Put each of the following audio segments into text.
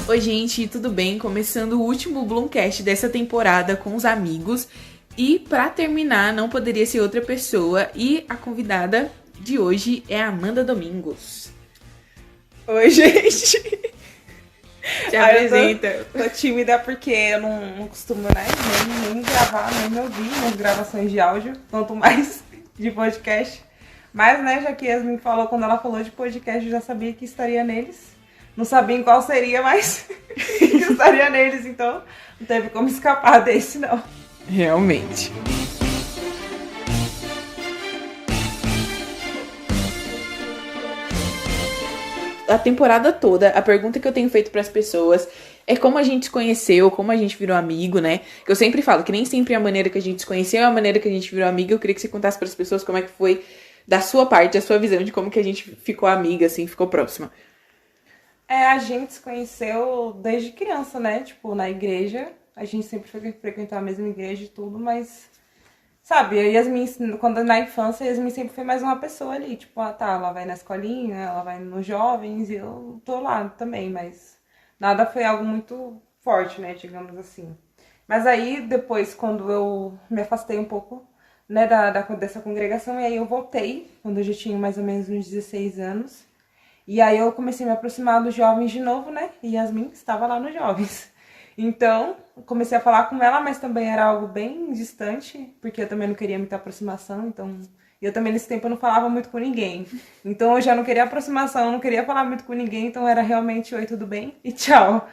Oi, gente, tudo bem? Começando o último Bloomcast dessa temporada com os amigos. E pra terminar, não poderia ser outra pessoa. E a convidada de hoje é a Amanda Domingos. Oi, gente. Se apresenta. Tô tímida porque eu não costumo, né, nem gravar, nem me ouvir nas gravações de áudio, quanto mais de podcast. Mas, né, já que Yasmin falou, quando ela falou de podcast, eu já sabia que estaria neles. Não sabia em qual seria, mas que estaria neles, então não teve como escapar desse, não. Realmente. A temporada toda, a pergunta que eu tenho feito pras pessoas é como a gente se conheceu, como a gente virou amigo, né? Que eu sempre falo que nem sempre a maneira que a gente se conheceu é a maneira que a gente virou amigo. Eu queria que você contasse pras pessoas como é que foi da sua parte, a sua visão de como que a gente ficou amiga, assim, ficou próxima. A gente se conheceu desde criança, né? Tipo, na igreja. A gente sempre foi frequentar a mesma igreja e tudo, mas... Sabe, a Yasmin, quando na infância, a Yasmin sempre foi mais uma pessoa ali. Tipo, ela vai na escolinha, ela vai nos jovens e eu tô lá também, mas... Nada foi algo muito forte, né? Digamos assim. Mas aí, depois, quando eu me afastei um pouco, né, dessa congregação, e aí eu voltei, quando eu já tinha mais ou menos uns 16 anos. E aí eu comecei a me aproximar dos jovens de novo, né? E Yasmin estava lá nos jovens. Então, comecei a falar com ela, mas também era algo bem distante, porque eu também não queria muita aproximação, então... Eu também, nesse tempo, eu não falava muito com ninguém. Então, eu já não queria aproximação, eu não queria falar muito com ninguém, então era realmente oi, tudo bem? E tchau.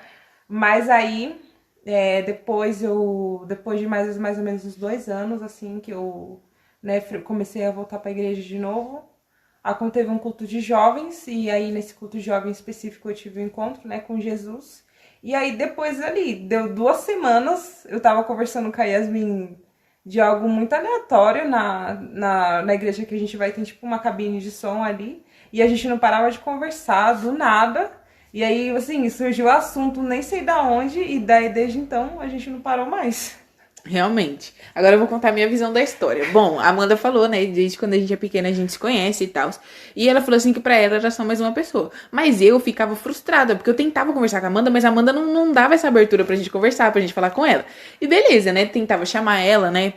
Mas aí, depois de mais ou menos uns 2 anos, assim, que eu, né, comecei a voltar para a igreja de novo, teve um culto de jovens, e aí nesse culto de jovens específico eu tive um encontro, né, com Jesus. E aí depois ali, deu 2 semanas, eu tava conversando com a Yasmin de algo muito aleatório na igreja que a gente vai ter, tipo, uma cabine de som ali, e a gente não parava de conversar, do nada. E aí, assim, surgiu o assunto, nem sei da onde, e daí desde então a gente não parou mais. Realmente. Agora eu vou contar a minha visão da história. Bom, a Amanda falou, né? Desde quando a gente é pequena a gente se conhece e tal. E ela falou assim que pra ela era só mais uma pessoa. Mas eu ficava frustrada, porque eu tentava conversar com a Amanda, mas a Amanda não dava essa abertura pra gente conversar, pra gente falar com ela. E beleza, né? Tentava chamar ela, né?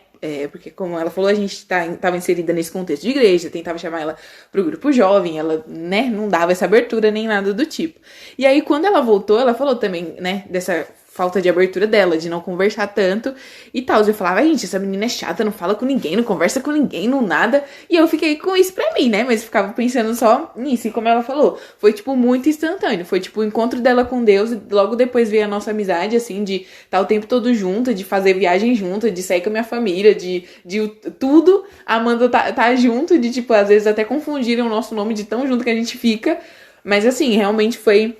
Porque como ela falou, a gente tava inserida nesse contexto de igreja, tentava chamar ela pro grupo jovem, ela, né, não dava essa abertura nem nada do tipo. E aí, quando ela voltou, ela falou também, né, dessa falta de abertura dela, de não conversar tanto e tal. Eu falava, gente, essa menina é chata, não fala com ninguém, não conversa com ninguém, não nada. E eu fiquei com isso pra mim, né? Mas ficava pensando só nisso. E como ela falou, foi, tipo, muito instantâneo. Foi, tipo, o encontro dela com Deus e logo depois veio a nossa amizade, assim, de estar o tempo todo junto, de fazer viagem junto, de sair com a minha família, de tudo. A Amanda tá junto, de, tipo, às vezes até confundirem o nosso nome de tão junto que a gente fica. Mas, assim, realmente foi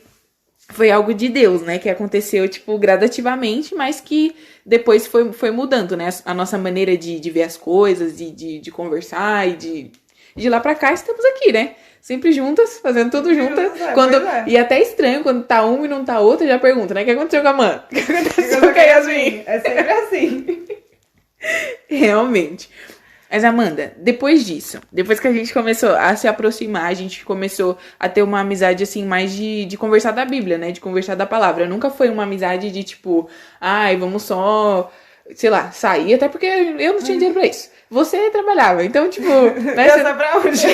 algo de Deus, né, que aconteceu, tipo, gradativamente, mas que depois foi mudando, né, a nossa maneira de ver as coisas, de conversar e de lá pra cá estamos aqui, né, sempre juntas, fazendo tudo juntas, e até estranho, quando tá um e não tá outro, já pergunta, né, o que aconteceu com a Amanda? O que aconteceu com a Yasmin? É sempre assim. Realmente. Mas, Amanda, depois disso, depois que a gente começou a se aproximar, a gente começou a ter uma amizade, assim, mais de conversar da Bíblia, né? De conversar da palavra. Nunca foi uma amizade de, tipo, ai, vamos só, sei lá, sair, até porque eu não tinha dinheiro pra isso. Você trabalhava, então, tipo... Né, você... pra onde?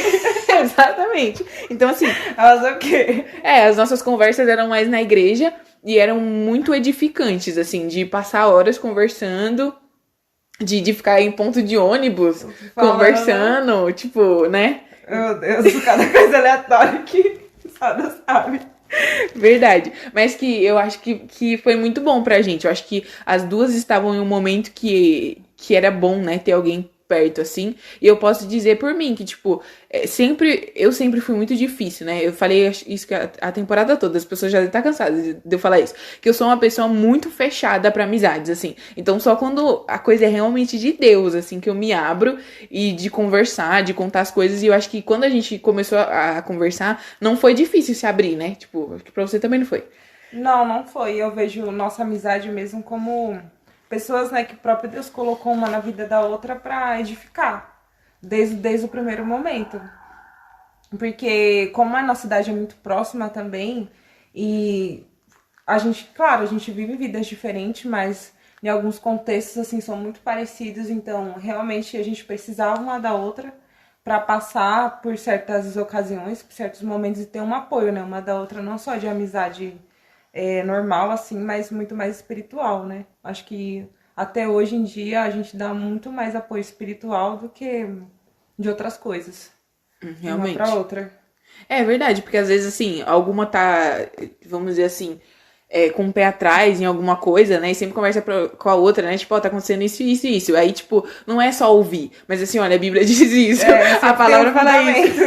Exatamente. Então, assim... Fazer o quê? As nossas conversas eram mais na igreja e eram muito edificantes, assim, de passar horas conversando... De ficar em ponto de ônibus, conversando, tipo, né? Meu Deus, cada coisa aleatória que só Deus sabe. Verdade. Mas que eu acho que foi muito bom pra gente. Eu acho que as duas estavam em um momento que era bom, né? Ter alguém perto, assim. E eu posso dizer por mim que, tipo, eu sempre fui muito difícil, né? Eu falei isso que a temporada toda, as pessoas já devem estar cansadas de eu falar isso. Que eu sou uma pessoa muito fechada pra amizades, assim. Então, só quando a coisa é realmente de Deus, assim, que eu me abro e de conversar, de contar as coisas. E eu acho que quando a gente começou a conversar, não foi difícil se abrir, né? Tipo, acho que pra você também não foi. Não foi. Eu vejo nossa amizade mesmo como... pessoas, né, que o próprio Deus colocou uma na vida da outra pra edificar, desde o primeiro momento. Porque como a nossa idade é muito próxima também, e Claro, a gente vive vidas diferentes, mas em alguns contextos, assim, são muito parecidos, então, realmente, a gente precisava uma da outra para passar por certas ocasiões, por certos momentos e ter um apoio, né, uma da outra, não só de amizade normal, assim, mas muito mais espiritual, né? Acho que até hoje em dia a gente dá muito mais apoio espiritual do que de outras coisas. Realmente. Uma pra outra. É verdade, porque às vezes, assim, alguma tá, vamos dizer assim, com o pé atrás em alguma coisa, né? E sempre conversa com a outra, né? Tipo, ó, tá acontecendo isso, isso e isso. Aí, tipo, não é só ouvir, mas assim, olha, a Bíblia diz isso, a palavra fala isso.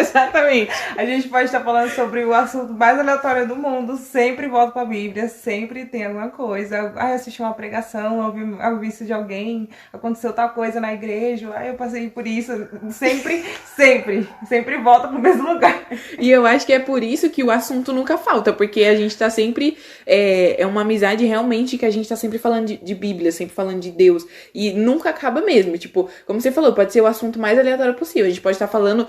Exatamente. A gente pode estar falando sobre o assunto mais aleatório do mundo, sempre volta pra Bíblia, sempre tem alguma coisa. Ah, eu assisti uma pregação, ouvi isso de alguém, aconteceu tal coisa na igreja, eu passei por isso. Sempre volta pro mesmo lugar. E eu acho que é por isso que o assunto nunca falta, porque a gente tá sempre, é uma amizade realmente que a gente tá sempre falando de Bíblia, sempre falando de Deus, e nunca acaba mesmo, tipo, como você falou, pode ser o assunto mais aleatório possível, a gente pode estar falando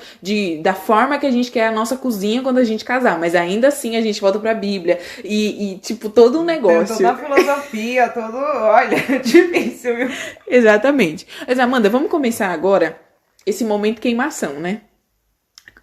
da forma que a gente quer a nossa cozinha quando a gente casar, mas ainda assim a gente volta pra Bíblia e tipo, todo um negócio. Toda a filosofia, olha, difícil, viu? Exatamente. Mas Amanda, vamos começar agora esse momento queimação, né?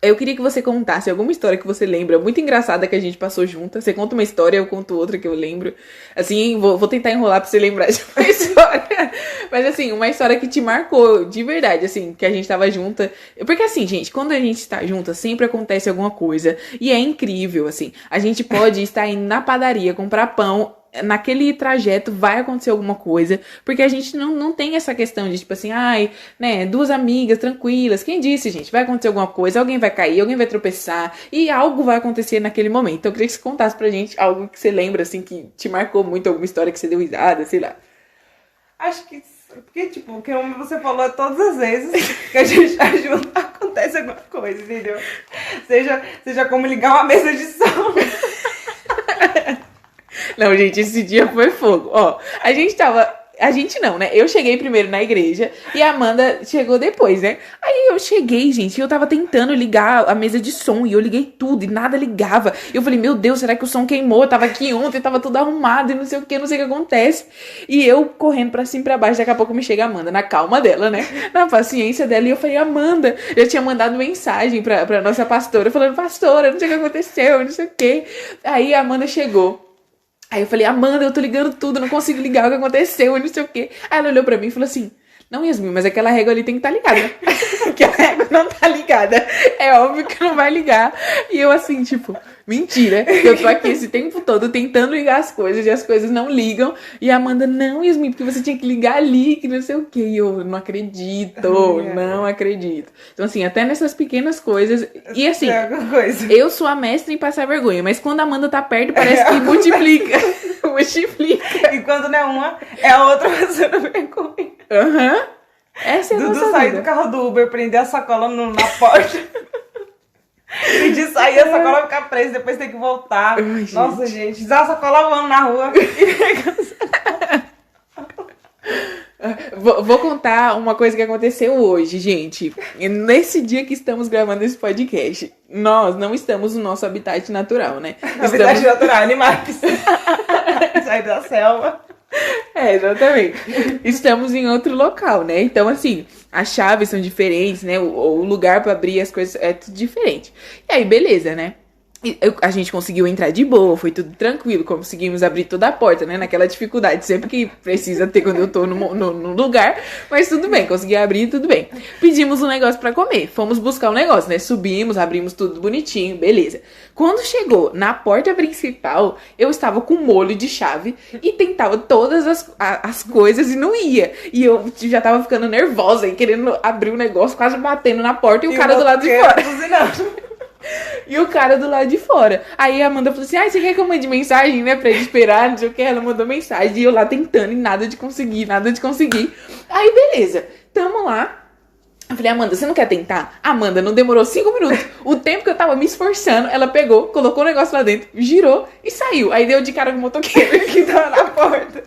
Eu queria que você contasse alguma história que você lembra, muito engraçada que a gente passou junta. Você conta uma história, eu conto outra que eu lembro. Assim, vou tentar enrolar pra você lembrar de uma história. Mas assim, uma história que te marcou, de verdade, assim, que a gente tava junta. Porque assim, gente, quando a gente tá junta, sempre acontece alguma coisa. E é incrível, assim. A gente pode estar indo na padaria comprar pão. Naquele trajeto vai acontecer alguma coisa, porque a gente não tem essa questão de tipo assim, ai, né, duas amigas tranquilas, quem disse, gente, vai acontecer alguma coisa, alguém vai cair, alguém vai tropeçar, e algo vai acontecer naquele momento. Então eu queria que você contasse pra gente algo que você lembra, assim, que te marcou muito, alguma história que você deu risada, sei lá. Acho que, porque, tipo, como você falou todas as vezes que a gente tá junto, acontece alguma coisa, entendeu? Seja como ligar uma mesa de som. Não, gente, esse dia foi fogo. Ó, a gente não, né? Eu cheguei primeiro na igreja e a Amanda chegou depois, né? Aí eu cheguei, gente, e eu tava tentando ligar a mesa de som e eu liguei tudo e nada ligava. E eu falei, meu Deus, será que o som queimou? Eu tava aqui ontem, tava tudo arrumado e não sei o que acontece. E eu correndo pra cima e pra baixo, daqui a pouco me chega a Amanda, na calma dela, né? Na paciência dela. E eu falei, Amanda, eu tinha mandado mensagem pra nossa pastora, falando, pastora, não sei o que aconteceu, não sei o que. Aí a Amanda chegou. Aí eu falei, Amanda, eu tô ligando tudo, não consigo ligar o que aconteceu, e não sei o quê. Aí ela olhou pra mim e falou assim, não, Yasmin, mas aquela régua ali tem que estar ligada. Porque a régua não tá ligada. É óbvio que não vai ligar. E eu assim, tipo, mentira. Eu tô aqui esse tempo todo tentando ligar as coisas e as coisas não ligam. E a Amanda, não, Yasmin, porque você tinha que ligar ali, que não sei o quê. E eu não acredito, não acredito. Então assim, até nessas pequenas coisas. E assim, eu sou a mestra em passar vergonha, mas quando a Amanda tá perto, parece que multiplica. Multiplica. E quando não é uma, é a outra passando vergonha. Aham. Essa é a Dudu nossa sair vida. do carro do Uber, prender a sacola na porta. Pedir sair, a sacola ficar presa, depois tem que voltar. Ai, nossa, gente, usar a sacola voando na rua. Vou contar uma coisa que aconteceu hoje, gente. Nesse dia que estamos gravando esse podcast, nós não estamos no nosso habitat natural, né? Habitat natural, animais. Sair da selva. Exatamente. Estamos em outro local, né? Então, assim, as chaves são diferentes, né? O lugar pra abrir as coisas é tudo diferente. E aí, beleza, né? A gente conseguiu entrar de boa, foi tudo tranquilo, conseguimos abrir toda a porta, né? Naquela dificuldade sempre que precisa ter quando eu tô no lugar, mas tudo bem, consegui abrir, tudo bem. Pedimos um negócio pra comer, fomos buscar um negócio, né? Subimos, abrimos tudo bonitinho, beleza. Quando chegou na porta principal, eu estava com molho de chave e tentava todas as coisas e não ia. E eu já tava ficando nervosa e querendo abrir o negócio, quase batendo na porta e o cara do lado de fora. E o cara do lado de fora. Aí a Amanda falou assim, você quer que eu mande mensagem, né, pra ele esperar, não sei o que. Ela mandou mensagem e eu lá tentando e nada de conseguir. Aí beleza, tamo lá. Eu falei, Amanda, você não quer tentar? Amanda, não demorou 5 minutos. O tempo que eu tava me esforçando, ela pegou, colocou o negócio lá dentro, girou e saiu. Aí deu de cara com o motoqueiro que tava na porta.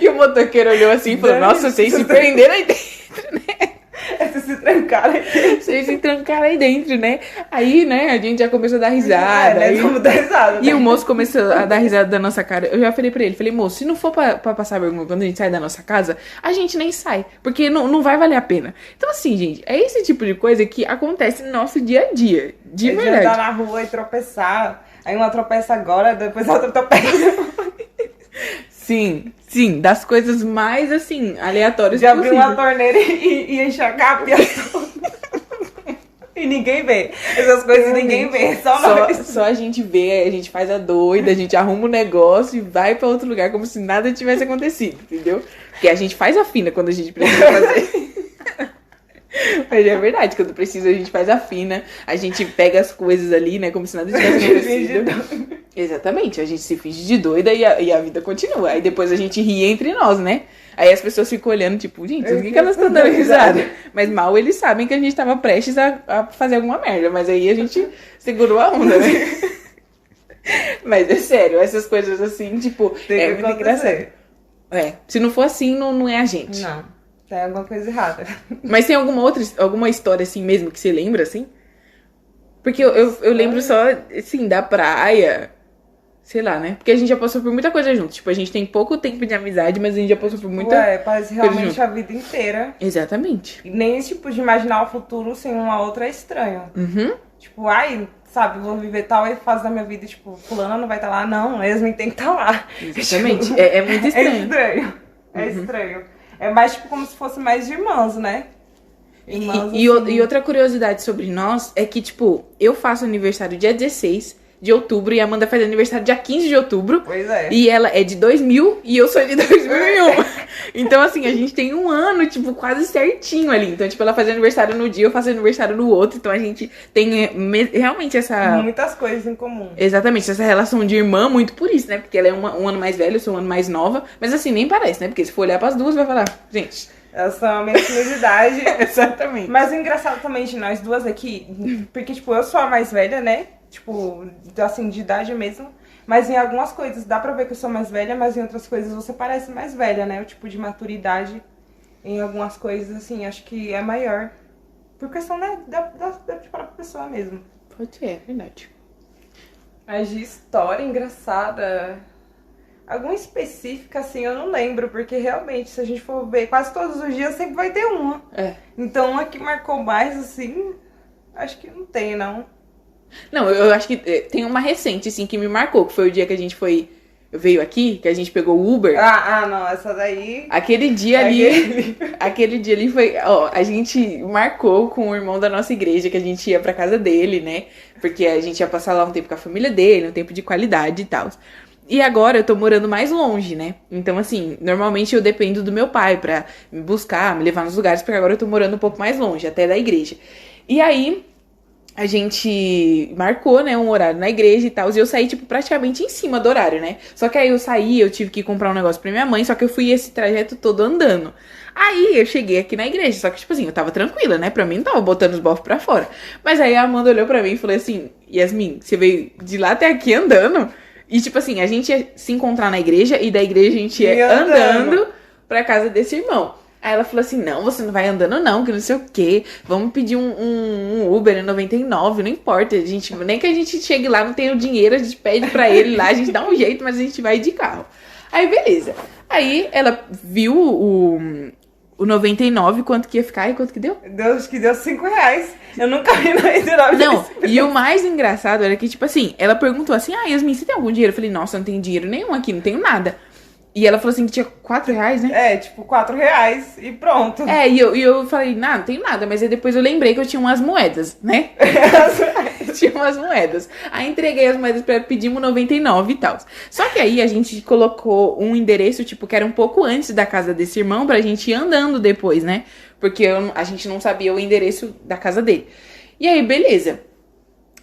E o motoqueiro olhou assim e falou, nossa, vocês se prenderam aí dentro, né? Vocês se trancaram aqui. Vocês se trancaram aí dentro, né? Aí, né, a gente já começou a dar risada. Né? Aí... Vamos dar risada. E o moço começou a dar risada da nossa cara. Eu já falei pra ele, falei, moço, se não for pra passar vergonha quando a gente sai da nossa casa, a gente nem sai, porque não vai valer a pena. Então, assim, gente, é esse tipo de coisa que acontece no nosso dia a dia, de verdade. De andar na rua e tropeçar, aí uma tropeça agora, depois a outra tropeça. Sim, das coisas mais, assim, aleatórias de abrir possíveis. uma torneira e enxagar a pia toda. E ninguém vê. Essas coisas ninguém vê, só nós. Só a gente vê, a gente faz a doida, a gente arruma um negócio e vai pra outro lugar como se nada tivesse acontecido, entendeu? Porque a gente faz a fina quando a gente precisa fazer. Mas é verdade, quando precisa a gente faz a fina, a gente pega as coisas ali, né, como se nada tivesse acontecido. Exatamente, a gente se finge de doida e a vida continua. Aí depois a gente ri entre nós, né? Aí as pessoas ficam olhando, tipo, gente, por que elas estão dando risada? Mas mal eles sabem que a gente tava prestes a fazer alguma merda. Mas aí a gente segurou a onda, né? Mas é sério, essas coisas assim, tipo, é muito engraçado. Se não for assim, não é a gente. Não, tem alguma coisa errada. Mas tem alguma história assim mesmo que você lembra, assim? Porque eu lembro só, assim, da praia... Sei lá, né? Porque a gente já passou por muita coisa junto. Tipo, a gente tem pouco tempo de amizade, mas a gente já passou por muita parece realmente a vida inteira. Exatamente. E nem esse tipo de imaginar o futuro sem uma outra é estranho. Uhum. Tipo, sabe, vou viver tal fase da minha vida, tipo, fulana não vai estar lá. Não, Yasmin tem que estar lá. Exatamente. Tipo, é muito estranho. É estranho. É mais tipo como se fosse mais de irmãos, né? Irmãos, e outra curiosidade sobre nós é que, tipo, eu faço aniversário dia 16 de outubro e a Amanda faz aniversário dia 15 de outubro. Pois é. E ela é de 2000 e eu sou de 2001. Então, assim, a gente tem um ano, tipo, quase certinho ali. Então, tipo, ela faz aniversário no dia, eu faço aniversário no outro. Então, a gente tem realmente essa... Muitas coisas em comum. Exatamente, essa relação de irmã, muito por isso, né? Porque ela é um ano mais velha, eu sou um ano mais nova. Mas, assim, nem parece, né? Porque se for olhar pras duas, vai falar, gente... Elas são a mesma idade. Exatamente. Mas o engraçado também de nós duas aqui, porque, tipo, eu sou a mais velha, né? Tipo, assim, de idade mesmo. Mas em algumas coisas dá pra ver que eu sou mais velha, mas em outras coisas você parece mais velha, né? O tipo de maturidade em algumas coisas, assim, acho que é maior. Por questão, né, da própria pessoa mesmo. Pode ser, é verdade. Mas de história engraçada... Alguma específica, assim, eu não lembro, porque realmente, se a gente for ver, quase todos os dias sempre vai ter uma. Então, uma que marcou mais, assim, acho que não tem, não. Não, eu acho que tem uma recente, assim, que me marcou, que foi o dia que a gente veio aqui, que a gente pegou o Uber. Não, essa daí... Aquele dia ali foi, ó, a gente marcou com o irmão da nossa igreja, que a gente ia pra casa dele, né, porque a gente ia passar lá um tempo com a família dele, um tempo de qualidade e tal. E agora eu tô morando mais longe, né? Então, assim, normalmente eu dependo do meu pai pra me buscar, me levar nos lugares, porque agora eu tô morando um pouco mais longe, até da igreja. E aí, a gente marcou, né, um horário na igreja e tal, e eu saí, tipo, praticamente em cima do horário, né? Só que aí eu saí, eu tive que comprar um negócio pra minha mãe, só que eu fui esse trajeto todo andando. Aí eu cheguei aqui na igreja, só que, tipo assim, eu tava tranquila, né? Pra mim não tava botando os bofos pra fora. Mas aí a Amanda olhou pra mim e falou assim, Yasmin, você veio de lá até aqui andando? E, tipo assim, a gente ia se encontrar na igreja e da igreja a gente ia andando pra casa desse irmão. Aí ela falou assim, não, você não vai andando não, que não sei o quê. Vamos pedir um Uber em 99, não importa. Nem que a gente chegue lá, não tenha o dinheiro, a gente pede pra ele lá, a gente dá um jeito, mas a gente vai de carro. Aí, beleza. Aí ela viu o 99, quanto que ia ficar e quanto que deu? Deus, que deu R$5. Eu nunca vi 99. Não, e o mais engraçado era que, tipo assim, ela perguntou assim, Yasmin, você tem algum dinheiro? Eu falei, nossa, eu não tenho dinheiro nenhum aqui, não tenho nada. E ela falou assim que tinha R$4, né? Tipo, R$4 e pronto. E eu falei, não tenho nada. Mas aí depois eu lembrei que eu tinha umas moedas, né? Tinha umas moedas. Aí entreguei as moedas pra ela, pedimos 99 e tal. Só que aí a gente colocou um endereço, tipo, que era um pouco antes da casa desse irmão, pra gente ir andando depois, né? Porque a gente não sabia o endereço da casa dele. E aí, beleza.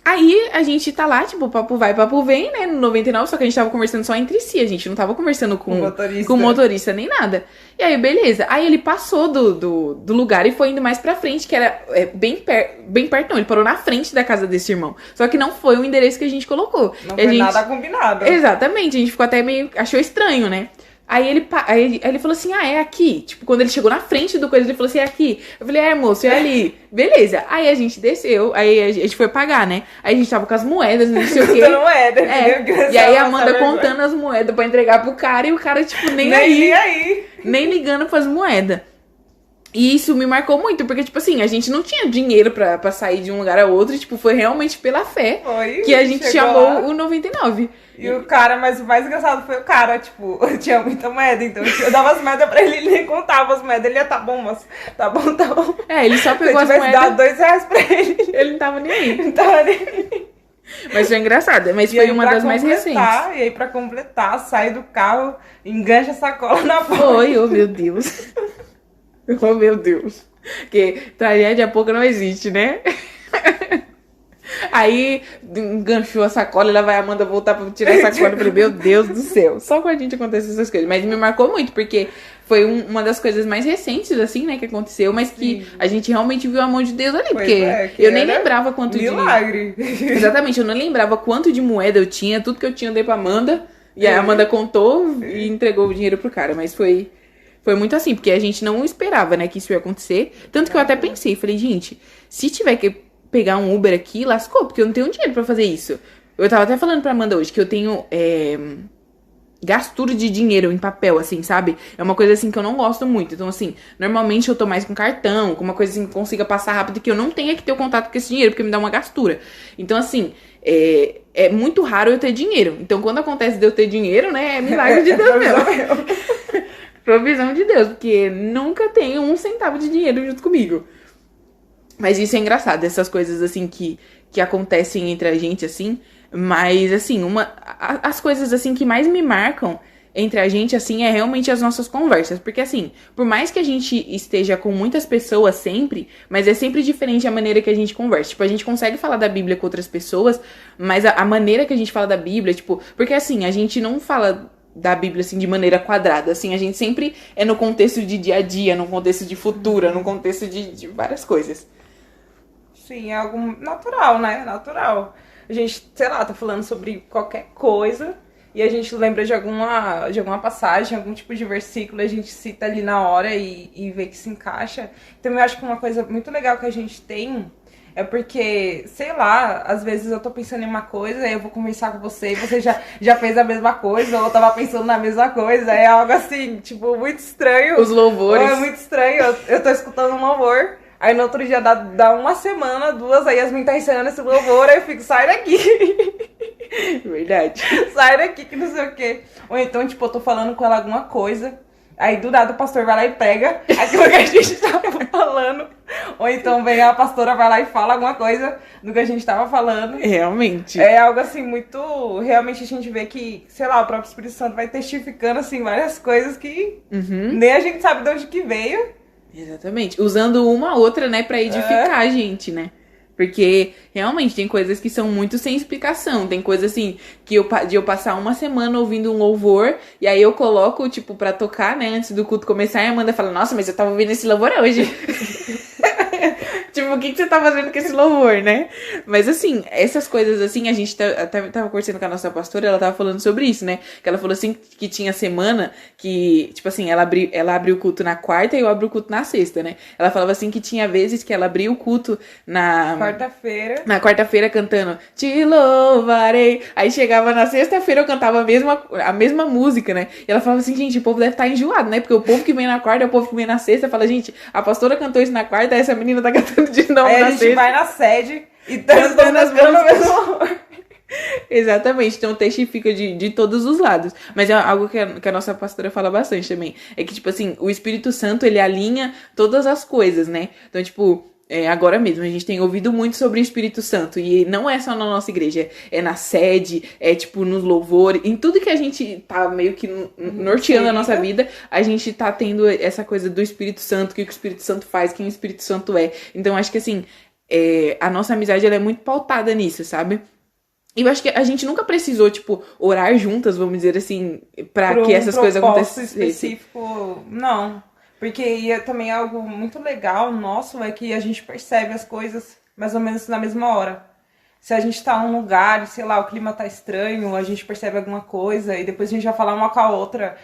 Aí a gente tá lá, tipo, papo vai, papo vem, né, no 99, só que a gente tava conversando só entre si, a gente não tava conversando com o motorista nem nada. E aí, beleza. Aí ele passou do lugar e foi indo mais pra frente, que era bem perto, não, ele parou na frente da casa desse irmão. Só que não foi o endereço que a gente colocou. Não foi nada combinado. Exatamente, a gente ficou até meio, achou estranho, né? Aí ele falou assim, é aqui. Tipo, quando ele chegou na frente do coisa, ele falou assim, é aqui. Eu falei, moço, é ali. Beleza. Aí a gente desceu, aí a gente foi pagar, né? Aí a gente tava com as moedas, não sei o quê. Moeda, E aí a Amanda contando as moedas pra entregar pro cara, e o cara, tipo, nem aí. Nem ligando pras moedas. E isso me marcou muito, porque, tipo assim, a gente não tinha dinheiro pra sair de um lugar a outro, tipo, foi realmente pela fé que a gente chamou lá. O 99. E o cara, mas o mais engraçado foi o cara, tipo, tinha muita moeda, então eu dava as moedas pra ele, ele nem contava as moedas, ele ia, tá bom, moço, tá bom. Ele só pegou as moedas. Se eu tivesse dado R$2 pra ele não tava nem aí. Não tava nem aí. Mas foi engraçado, mas foi uma das mais recentes. E aí pra completar, sai do carro, engancha a sacola na porta. Foi, oh meu Deus. Oh, meu Deus. Porque tragédia pouco não existe, né? Aí enganchou a sacola, ela vai a Amanda voltar pra tirar a sacola. Eu falei, meu Deus do céu. Só com a gente acontece essas coisas. Mas me marcou muito, porque foi uma das coisas mais recentes, assim, né, que aconteceu. Mas que a gente realmente viu a mão de Deus ali. Porque eu nem lembrava quanto milagre. Exatamente, eu não lembrava quanto de moeda eu tinha. Tudo que eu tinha eu dei pra Amanda. E a Amanda contou e entregou o dinheiro pro cara. Mas foi muito assim, porque a gente não esperava, né, que isso ia acontecer. Tanto que eu até pensei, falei, gente, se tiver que pegar um Uber aqui, lascou, porque eu não tenho dinheiro pra fazer isso. Eu tava até falando pra Amanda hoje que eu tenho gastura de dinheiro em papel, assim, sabe? É uma coisa, assim, que eu não gosto muito. Então, assim, normalmente eu tô mais com cartão, com uma coisa, assim, que consiga passar rápido, que eu não tenha que ter o contato com esse dinheiro, porque me dá uma gastura. Então, assim, é muito raro eu ter dinheiro. Então, quando acontece de eu ter dinheiro, né, é milagre de Deus mesmo. Provisão de Deus, porque nunca tenho um centavo de dinheiro junto comigo. Mas isso é engraçado, essas coisas, assim, que acontecem entre a gente, assim. Mas, assim, as coisas, assim, que mais me marcam entre a gente, assim, é realmente as nossas conversas. Porque, assim, por mais que a gente esteja com muitas pessoas sempre, mas é sempre diferente a maneira que a gente conversa. Tipo, a gente consegue falar da Bíblia com outras pessoas, mas a maneira que a gente fala da Bíblia, tipo... Porque, assim, a gente não fala da Bíblia, assim, de maneira quadrada, assim, a gente sempre é no contexto de dia a dia, no contexto de futura, no contexto de várias coisas. Sim, é algo natural, né? Natural. A gente, sei lá, tá falando sobre qualquer coisa e a gente lembra de alguma passagem, algum tipo de versículo, a gente cita ali na hora e vê que se encaixa. Então eu acho que uma coisa muito legal que a gente tem é porque, sei lá, às vezes eu tô pensando em uma coisa, aí eu vou conversar com você e você já fez a mesma coisa, ou eu tava pensando na mesma coisa, é algo assim, tipo, muito estranho. Os louvores. É muito estranho, eu tô escutando um louvor, aí no outro dia dá uma semana, duas, aí Yasmin tá ensinando esse louvor, aí eu fico, sai daqui. Verdade. Sai daqui que não sei o quê. Ou então, tipo, eu tô falando com ela alguma coisa, aí do nada o pastor vai lá e prega aquilo que a gente tava falando. Ou então vem a pastora, vai lá e fala alguma coisa do que a gente tava falando. Realmente. É algo assim muito... Realmente a gente vê que, sei lá, o próprio Espírito Santo vai testificando assim várias coisas que nem a gente sabe de onde que veio. Exatamente. Usando uma outra, né, pra edificar a gente, né? Porque realmente tem coisas que são muito sem explicação. Tem coisas assim que de eu passar uma semana ouvindo um louvor e aí eu coloco, tipo, pra tocar, né, antes do culto começar, e a Amanda fala, nossa, mas eu tava ouvindo esse louvor hoje. Tipo, o que você tá fazendo com esse louvor, né? Mas assim, essas coisas assim, a gente até tava conversando com a nossa pastora, ela tava falando sobre isso, né? Que ela falou assim que tinha semana que, tipo assim, ela abriu o culto na quarta e eu abro o culto na sexta, né? Ela falava assim que tinha vezes que ela abria o culto na quarta-feira cantando Te louvarei. Aí chegava na sexta-feira eu cantava a mesma música, né? E ela falava assim, gente, o povo deve estar enjoado, né? Porque o povo que vem na quarta é o povo que vem na sexta. Fala, gente, a pastora cantou isso na quarta, essa menina tá cantando de novo aí na a gente sexta. vai na sede e cantando as músicas. Exatamente, então testifica de todos os lados. Mas é algo que a nossa pastora fala bastante também. É que, tipo assim, o Espírito Santo, ele alinha todas as coisas, né? Então, tipo, agora mesmo, a gente tem ouvido muito sobre o Espírito Santo. E não é só na nossa igreja, é na sede, é tipo nos louvores, em tudo que a gente tá meio que norteando a nossa vida, a gente tá tendo essa coisa do Espírito Santo, o que o Espírito Santo faz, quem o Espírito Santo é. Então, acho que assim, a nossa amizade, ela é muito pautada nisso, sabe? E eu acho que a gente nunca precisou, tipo, orar juntas, vamos dizer assim, pra que essas coisas acontecessem. Específico, não. Porque também algo muito legal nosso é que a gente percebe as coisas mais ou menos na mesma hora. Se a gente tá num lugar, sei lá, o clima tá estranho, a gente percebe alguma coisa e depois a gente vai falar uma com a outra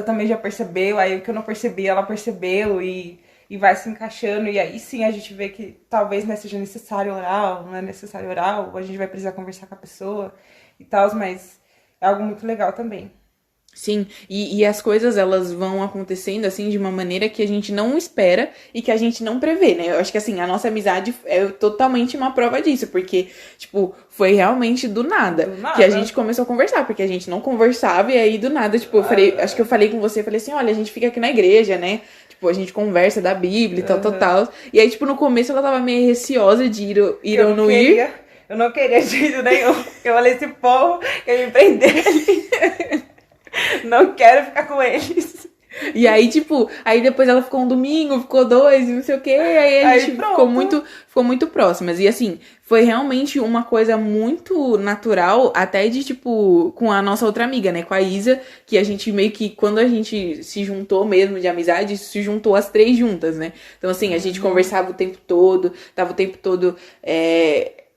também já percebeu, aí o que eu não percebi, ela percebeu e vai se encaixando. E aí sim a gente vê que talvez não seja necessário orar, ou não é necessário orar, ou a gente vai precisar conversar com a pessoa e tal, mas é algo muito legal também. Sim, e as coisas elas vão acontecendo assim de uma maneira que a gente não espera e que a gente não prevê, né? Eu acho que assim, a nossa amizade é totalmente uma prova disso, porque, tipo, foi realmente do nada, que a gente começou a conversar, porque a gente não conversava e aí do nada, tipo, eu falei, acho que eu falei com você, falei assim, olha, a gente fica aqui na igreja, né? Tipo, a gente conversa da Bíblia e tal. E aí, tipo, no começo ela tava meio receosa de ir ou não ir. Eu não queria de jeito nenhum. Eu falei, esse povo quer me prender ali. Não quero ficar com eles. E aí, tipo, aí depois ela ficou um domingo, ficou dois, e não sei o quê, aí a gente ficou muito próximas. E assim, foi realmente uma coisa muito natural, até de, tipo, com a nossa outra amiga, né? Com a Isa, que a gente meio que, quando a gente se juntou mesmo de amizade, se juntou as três juntas, né? Então, assim, a gente conversava o tempo todo, tava o tempo todo.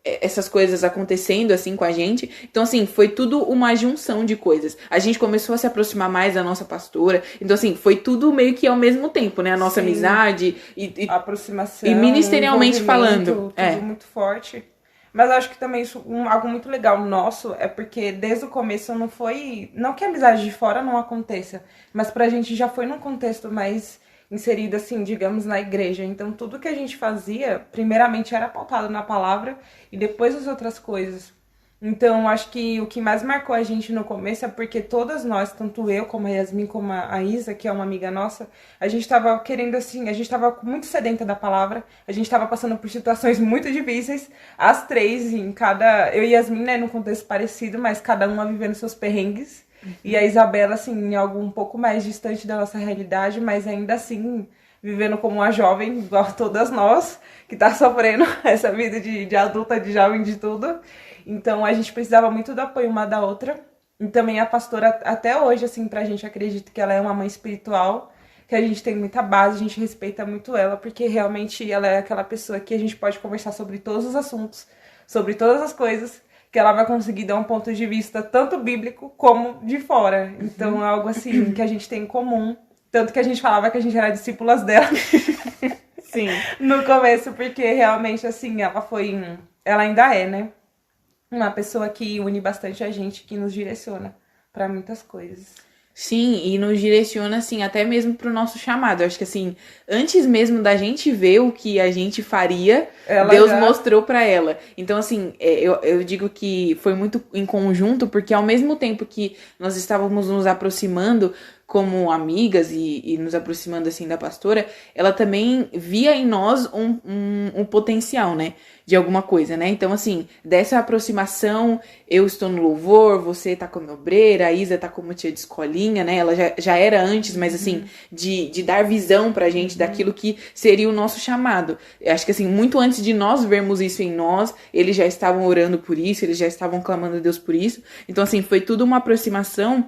Essas coisas acontecendo assim com a gente. Então, assim, foi tudo uma junção de coisas. A gente começou a se aproximar mais da nossa pastora. Então, assim, foi tudo meio que ao mesmo tempo, né? A nossa amizade a aproximação. E ministerialmente falando. Tudo muito forte. Mas eu acho que também isso, algo muito legal nosso é porque desde o começo não foi... Não que a amizade de fora não aconteça, mas pra gente já foi num contexto mais inserido, assim, digamos, na igreja. Então, tudo que a gente fazia, primeiramente, era pautado na palavra e depois as outras coisas. Então, acho que o que mais marcou a gente no começo é porque todas nós, tanto eu, como a Yasmin, como a Isa, que é uma amiga nossa, a gente tava querendo, assim, a gente tava muito sedenta da palavra, a gente tava passando por situações muito difíceis, as três, em cada... Eu e Yasmin, né, num contexto parecido, mas cada uma vivendo seus perrengues. E a Isabela, assim, em algo um pouco mais distante da nossa realidade, mas ainda assim, vivendo como uma jovem, igual todas nós, que tá sofrendo essa vida de adulta, de jovem, de tudo. Então, a gente precisava muito do apoio uma da outra. E também a pastora, até hoje, assim, pra gente, acredito que ela é uma mãe espiritual, que a gente tem muita base, a gente respeita muito ela, porque realmente ela é aquela pessoa que a gente pode conversar sobre todos os assuntos, sobre todas as coisas, que ela vai conseguir dar um ponto de vista tanto bíblico como de fora. Então é algo assim que a gente tem em comum. Tanto que a gente falava que a gente era discípulas dela. Sim. No começo, porque realmente, assim, ela foi... Ela ainda é, né? Uma pessoa que une bastante a gente, que nos direciona para muitas coisas. Sim, e nos direciona, assim, até mesmo pro nosso chamado. Eu acho que, assim, antes mesmo da gente ver o que a gente faria, Deus mostrou pra ela. Então, assim, eu digo que foi muito em conjunto, porque ao mesmo tempo que nós estávamos nos aproximando como amigas e nos aproximando, assim, da pastora, ela também via em nós um potencial, né? De alguma coisa, né? Então, assim, dessa aproximação, eu estou no louvor, você tá como obreira, a Isa tá como tia de escolinha, né? Ela já era antes, mas, assim, de dar visão pra gente daquilo que seria o nosso chamado. Eu acho que, assim, muito antes de nós vermos isso em nós, eles já estavam orando por isso, eles já estavam clamando a Deus por isso. Então, assim, foi tudo uma aproximação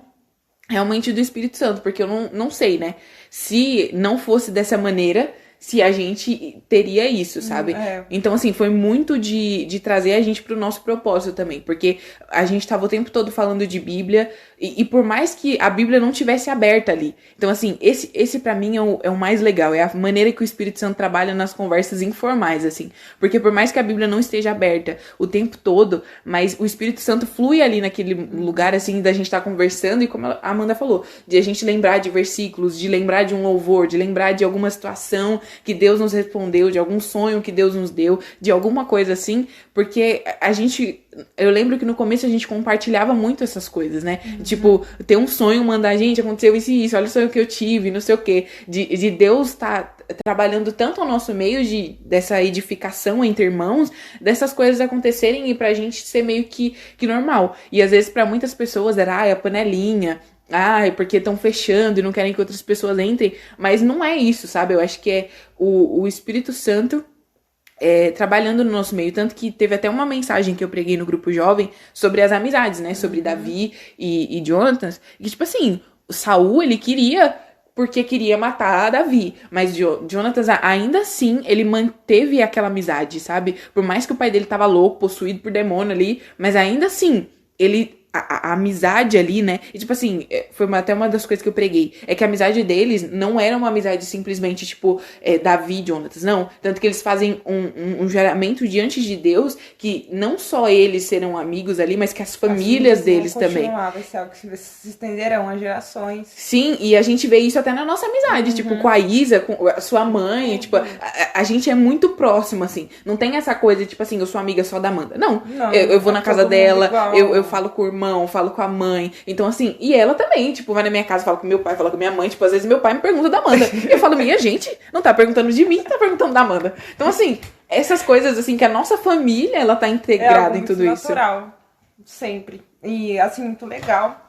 realmente do Espírito Santo, porque eu não sei, né? Se não fosse dessa maneira, se a gente teria isso, sabe? Então, assim, foi muito de trazer a gente pro nosso propósito também, porque a gente tava o tempo todo falando de Bíblia, e por mais que a Bíblia não tivesse aberta ali. Então, assim, esse pra mim é o mais legal, é a maneira que o Espírito Santo trabalha nas conversas informais, assim. Porque por mais que a Bíblia não esteja aberta o tempo todo, mas o Espírito Santo flui ali naquele lugar, assim, da gente estar conversando, e como a Amanda falou, de a gente lembrar de versículos, de lembrar de um louvor, de lembrar de alguma situação que Deus nos respondeu, de algum sonho que Deus nos deu, de alguma coisa assim, porque eu lembro que no começo a gente compartilhava muito essas coisas, né? Tipo, ter um sonho, mandar, gente, aconteceu isso e isso, olha o sonho que eu tive, não sei o quê. De Deus tá trabalhando tanto ao nosso meio dessa edificação entre irmãos, dessas coisas acontecerem e pra gente ser meio que normal. E às vezes pra muitas pessoas era, a panelinha, porque estão fechando e não querem que outras pessoas entrem. Mas não é isso, sabe? Eu acho que é o Espírito Santo trabalhando no nosso meio. Tanto que teve até uma mensagem que eu preguei no grupo jovem sobre as amizades, né? Sobre Davi e Jonatas. E tipo assim, Saul, ele queria porque queria matar Davi. Mas Jonatas, ainda assim, ele manteve aquela amizade, sabe? Por mais que o pai dele tava louco, possuído por demônio ali, mas ainda assim, ele... A amizade ali, né? E tipo assim, foi até uma das coisas que eu preguei. É que a amizade deles não era uma amizade simplesmente, tipo, Davi e Jonatas, não. Tanto que eles fazem um juramento diante de Deus que não só eles serão amigos ali, mas que as famílias deles também. Vai ser algo que se estenderão às gerações. Sim, e a gente vê isso até na nossa amizade, tipo, com a Isa, com a sua mãe, tipo, a gente é muito próximo, assim. Não tem essa coisa, tipo assim, eu sou amiga só da Amanda. Não, eu vou na casa dela, eu falo com o irmão, falo com a mãe. Então, assim, e ela também, tipo, vai na minha casa, fala com meu pai, fala com minha mãe. Tipo, às vezes meu pai me pergunta da Amanda. E eu falo, minha gente, não tá perguntando de mim, tá perguntando da Amanda. Então, assim, essas coisas, assim, que a nossa família, ela tá integrada em tudo isso. É natural, sempre. E, assim, muito legal.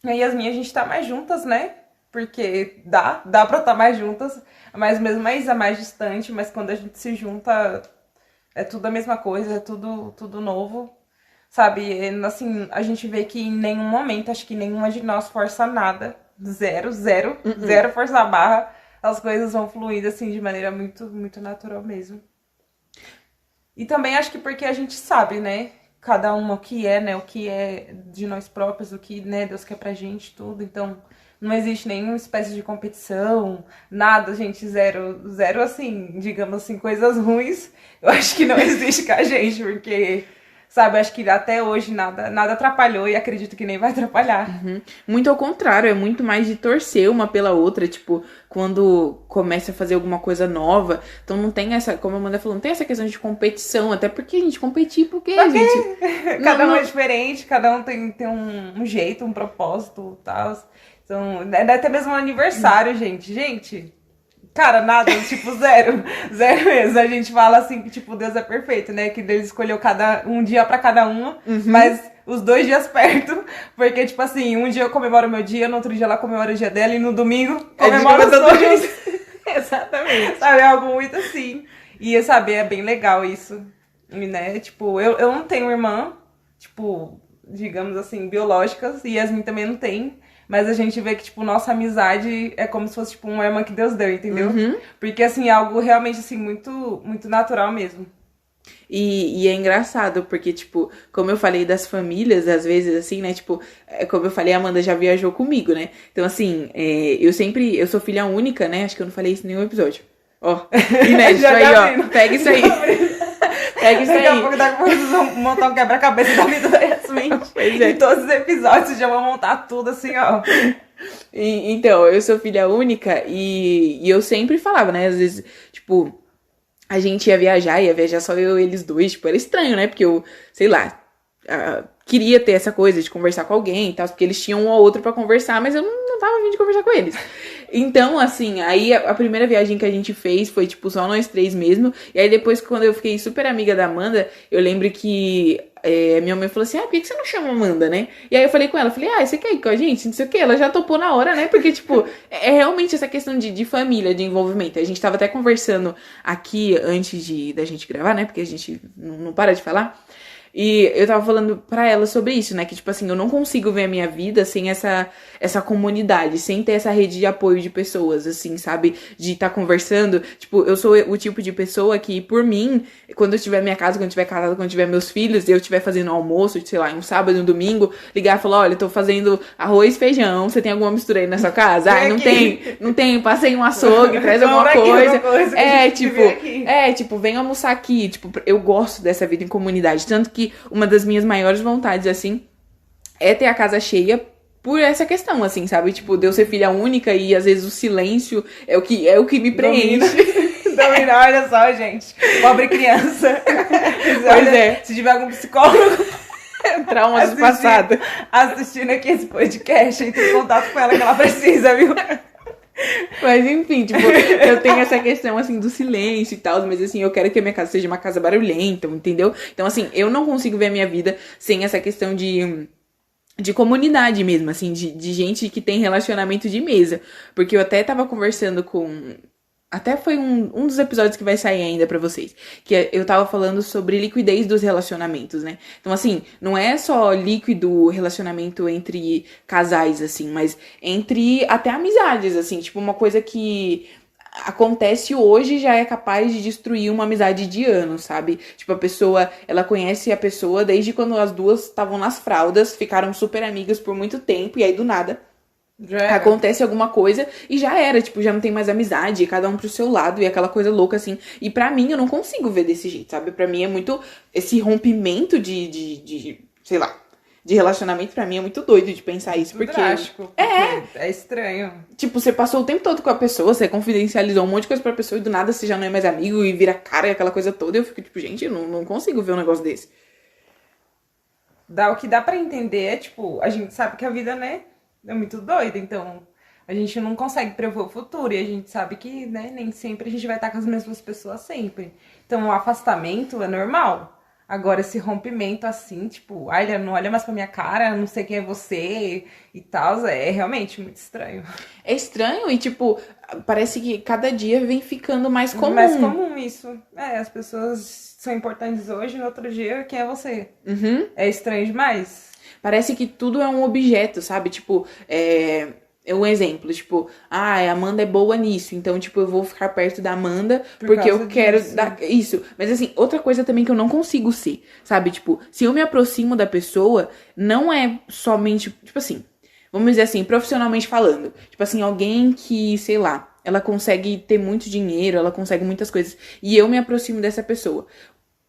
E a Yasmin, a gente tá mais juntas, né? Porque dá pra estar mais juntas. Mas mesmo a Isa mais distante, mas quando a gente se junta, é tudo a mesma coisa, é tudo novo. Sabe, assim, a gente vê que em nenhum momento, acho que nenhuma de nós força nada. Zero força a barra. As coisas vão fluindo, assim, de maneira muito, muito natural mesmo. E também acho que porque a gente sabe, né? Cada uma o que é, né? O que é de nós próprios, o que, né, Deus quer pra gente, tudo. Então, não existe nenhuma espécie de competição, nada, gente, zero, assim, digamos assim, coisas ruins. Eu acho que não existe com a gente, porque... Sabe, acho que até hoje nada atrapalhou e acredito que nem vai atrapalhar. Uhum. Muito ao contrário, é muito mais de torcer uma pela outra, tipo, quando começa a fazer alguma coisa nova. Então não tem essa, como a Amanda falou, não tem essa questão de competição, até porque a gente competir, porque a gente... Cada um é diferente, cada um tem um jeito, um propósito e tal. Então, é até mesmo um aniversário, gente... Cara, nada, tipo, zero mesmo. A gente fala assim que, tipo, Deus é perfeito, né? Que Deus escolheu um dia pra cada uma, mas os 2 dias perto, porque, tipo assim, um dia eu comemoro o meu dia, no outro dia ela comemora o dia dela, e no domingo comemora os 2. Exatamente. Sabe, é algo muito assim. E, sabe, é bem legal isso, né? Tipo, eu não tenho irmã, tipo, digamos assim, biológicas, e Yasmin também não tem. Mas a gente vê que, tipo, nossa amizade é como se fosse, tipo, uma irmã que Deus deu, entendeu? Porque, assim, é algo realmente, assim, muito, muito natural mesmo. E é engraçado, porque, tipo, como eu falei das famílias, às vezes, assim, né, tipo, como eu falei, a Amanda já viajou comigo, né? Então, assim, eu sou filha única, né? Acho que eu não falei isso em nenhum episódio. Ó, inédito aí, ó, pega isso aí. Pega isso aí. Daqui a pouco dá pra montar um quebra-cabeça da vida da Yasmin. Pois é. Em todos os episódios já vão montar tudo assim, ó. Então, eu sou filha única e eu sempre falava, né? Às vezes, tipo, a gente ia viajar só eu e eles dois. Tipo, era estranho, né? Porque eu, sei lá, queria ter essa coisa de conversar com alguém e tal, porque eles tinham um ou outro pra conversar, mas eu não tava vindo de conversar com eles. Então, assim, aí a primeira viagem que a gente fez foi, tipo, só nós 3 mesmo. E aí depois, quando eu fiquei super amiga da Amanda, eu lembro que minha mãe falou assim, por que você não chama a Amanda, né? E aí eu falei com ela, você quer ir com a gente? Não sei o que, ela já topou na hora, né? Porque, tipo, é realmente essa questão de família, de envolvimento. A gente tava até conversando aqui antes da gente gravar, né? Porque a gente não para de falar. E eu tava falando pra ela sobre isso, né? Que, tipo assim, eu não consigo ver a minha vida sem essa comunidade, sem ter essa rede de apoio de pessoas, assim, sabe? De estar conversando. Tipo, eu sou o tipo de pessoa que, por mim, quando eu tiver minha casa, quando eu tiver casada, quando eu tiver meus filhos, eu estiver fazendo almoço, sei lá, um sábado, um domingo, ligar e falar, olha, eu tô fazendo arroz e feijão, você tem alguma mistura aí na sua casa? Ah, não tem, passei um açougue, traz alguma coisa. Tipo, vem almoçar aqui. Tipo, eu gosto dessa vida em comunidade, tanto que uma das minhas maiores vontades, assim, é ter a casa cheia por essa questão, assim, sabe? Tipo, de eu ser filha única e às vezes o silêncio é o que me preenche. Domina, olha só, gente. Pobre criança. Pois se tiver algum psicólogo traumas do passado assistindo aqui esse podcast, entre em contato com ela que ela precisa, viu? Mas enfim, tipo, eu tenho essa questão, assim, do silêncio e tal, mas assim, eu quero que a minha casa seja uma casa barulhenta, entendeu? Então, assim, eu não consigo ver a minha vida sem essa questão de comunidade mesmo, assim, de gente que tem relacionamento de mesa. Porque eu até tava conversando com Até foi um dos episódios que vai sair ainda pra vocês. Eu tava falando sobre liquidez dos relacionamentos, né? Então, assim, não é só líquido relacionamento entre casais, assim, mas entre até amizades, assim. Tipo, uma coisa que acontece hoje já é capaz de destruir uma amizade de anos, sabe? Tipo, a pessoa, ela conhece a pessoa desde quando as duas estavam nas fraldas, ficaram super amigas por muito tempo, e aí do nada Já era. acontece alguma coisa e já era, tipo, já não tem mais amizade, cada um pro seu lado e aquela coisa louca assim. E pra mim eu não consigo ver desse jeito, sabe? Pra mim é muito esse rompimento sei lá, de relacionamento pra mim é muito doido de pensar isso, Muito porque drástico. É estranho. tipo, você passou o tempo todo com a pessoa, você confidencializou um monte de coisa pra pessoa e do nada você já não é mais amigo e vira cara e aquela coisa toda. E eu fico tipo, gente, eu não consigo ver um negócio desse. O que dá pra entender é, tipo, a gente sabe que a vida, né, é muito doida, então a gente não consegue prever o futuro e a gente sabe que, né, nem sempre a gente vai estar com as mesmas pessoas sempre. Então o afastamento é normal. Agora esse rompimento assim, tipo, ai, não olha mais pra minha cara, não sei quem é você e tal, é realmente muito estranho. É estranho e, tipo, parece que cada dia vem ficando mais comum. Mais comum isso. As pessoas são importantes hoje, no outro dia, quem é você? É estranho demais. Parece que tudo é um objeto, sabe? Tipo, é um exemplo, tipo, a Amanda é boa nisso, então, tipo, eu vou ficar perto da Amanda porque eu quero dar isso. Mas, assim, outra coisa também que eu não consigo ser, sabe? Tipo, se eu me aproximo da pessoa, não é somente, tipo assim, vamos dizer assim, profissionalmente falando. Tipo assim, alguém que, sei lá, ela consegue ter muito dinheiro, ela consegue muitas coisas, e eu me aproximo dessa pessoa.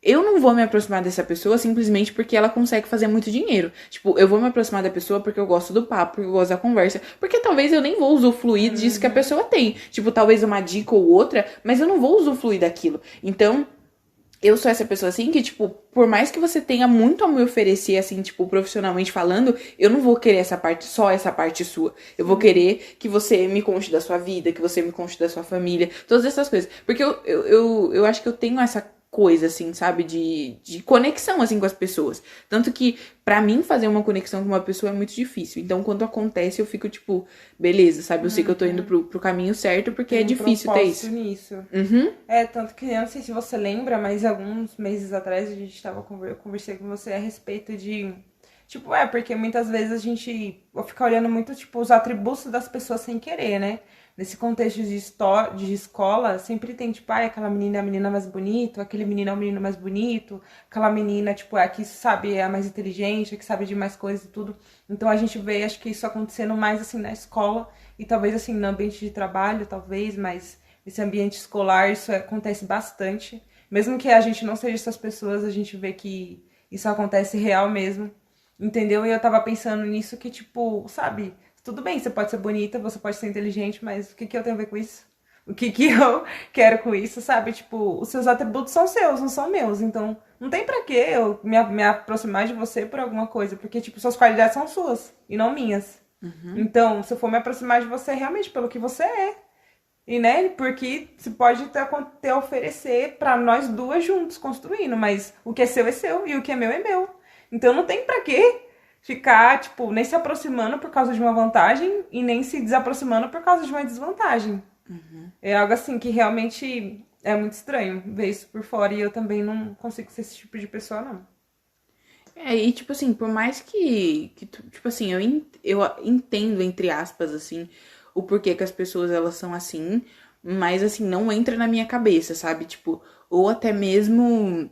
Eu não vou me aproximar dessa pessoa simplesmente porque ela consegue fazer muito dinheiro. Tipo, eu vou me aproximar da pessoa porque eu gosto do papo, porque eu gosto da conversa. Porque talvez eu nem vou usufruir disso que a pessoa tem. Tipo, talvez uma dica ou outra, mas eu não vou usufruir daquilo. Então, eu sou essa pessoa assim que, tipo, por mais que você tenha muito a me oferecer, assim, tipo, profissionalmente falando, eu não vou querer essa parte, só essa parte sua. Eu vou querer que você me conte da sua vida, que você me conte da sua família, todas essas coisas. Porque eu acho que eu tenho essa coisa, assim, sabe, de conexão, assim, com as pessoas. Tanto que, pra mim, fazer uma conexão com uma pessoa é muito difícil. Então, quando acontece, eu fico, tipo, beleza, sabe? Eu sei que eu tô indo pro caminho certo, porque é difícil ter isso. Nisso. Uhum. Tanto que, eu não sei se você lembra, mas alguns meses atrás a gente tava eu conversei com você a respeito de... Tipo, porque muitas vezes a gente fica olhando muito, tipo, os atributos das pessoas sem querer, né? Nesse contexto de escola, sempre tem, tipo, aquela menina é a menina mais bonita, aquele menino é o menino mais bonito, aquela menina, tipo, é a que sabe, é a mais inteligente, a que sabe de mais coisas e tudo. Então a gente vê, acho que isso acontecendo mais, assim, na escola e talvez, assim, no ambiente de trabalho, talvez, mas nesse ambiente escolar isso acontece bastante. Mesmo que a gente não seja essas pessoas, a gente vê que isso acontece real mesmo, entendeu? E eu tava pensando nisso que, tipo, sabe... Tudo bem, você pode ser bonita, você pode ser inteligente, mas o que eu tenho a ver com isso? O que eu quero com isso, sabe? Tipo, os seus atributos são seus, não são meus. Então, não tem pra que eu me aproximar de você por alguma coisa. Porque, tipo, suas qualidades são suas e não minhas. Então, se eu for me aproximar de você, realmente pelo que você é. E, né, porque você pode ter a oferecer pra nós duas juntos, construindo. Mas o que é seu e o que é meu. Então, não tem pra quê ficar, tipo, nem se aproximando por causa de uma vantagem e nem se desaproximando por causa de uma desvantagem. É algo assim que realmente é muito estranho ver isso por fora e eu também não consigo ser esse tipo de pessoa, não. E tipo assim, por mais que tipo assim, eu entendo, entre aspas, assim, o porquê que as pessoas elas são assim, mas assim, não entra na minha cabeça, sabe? Tipo, ou até mesmo...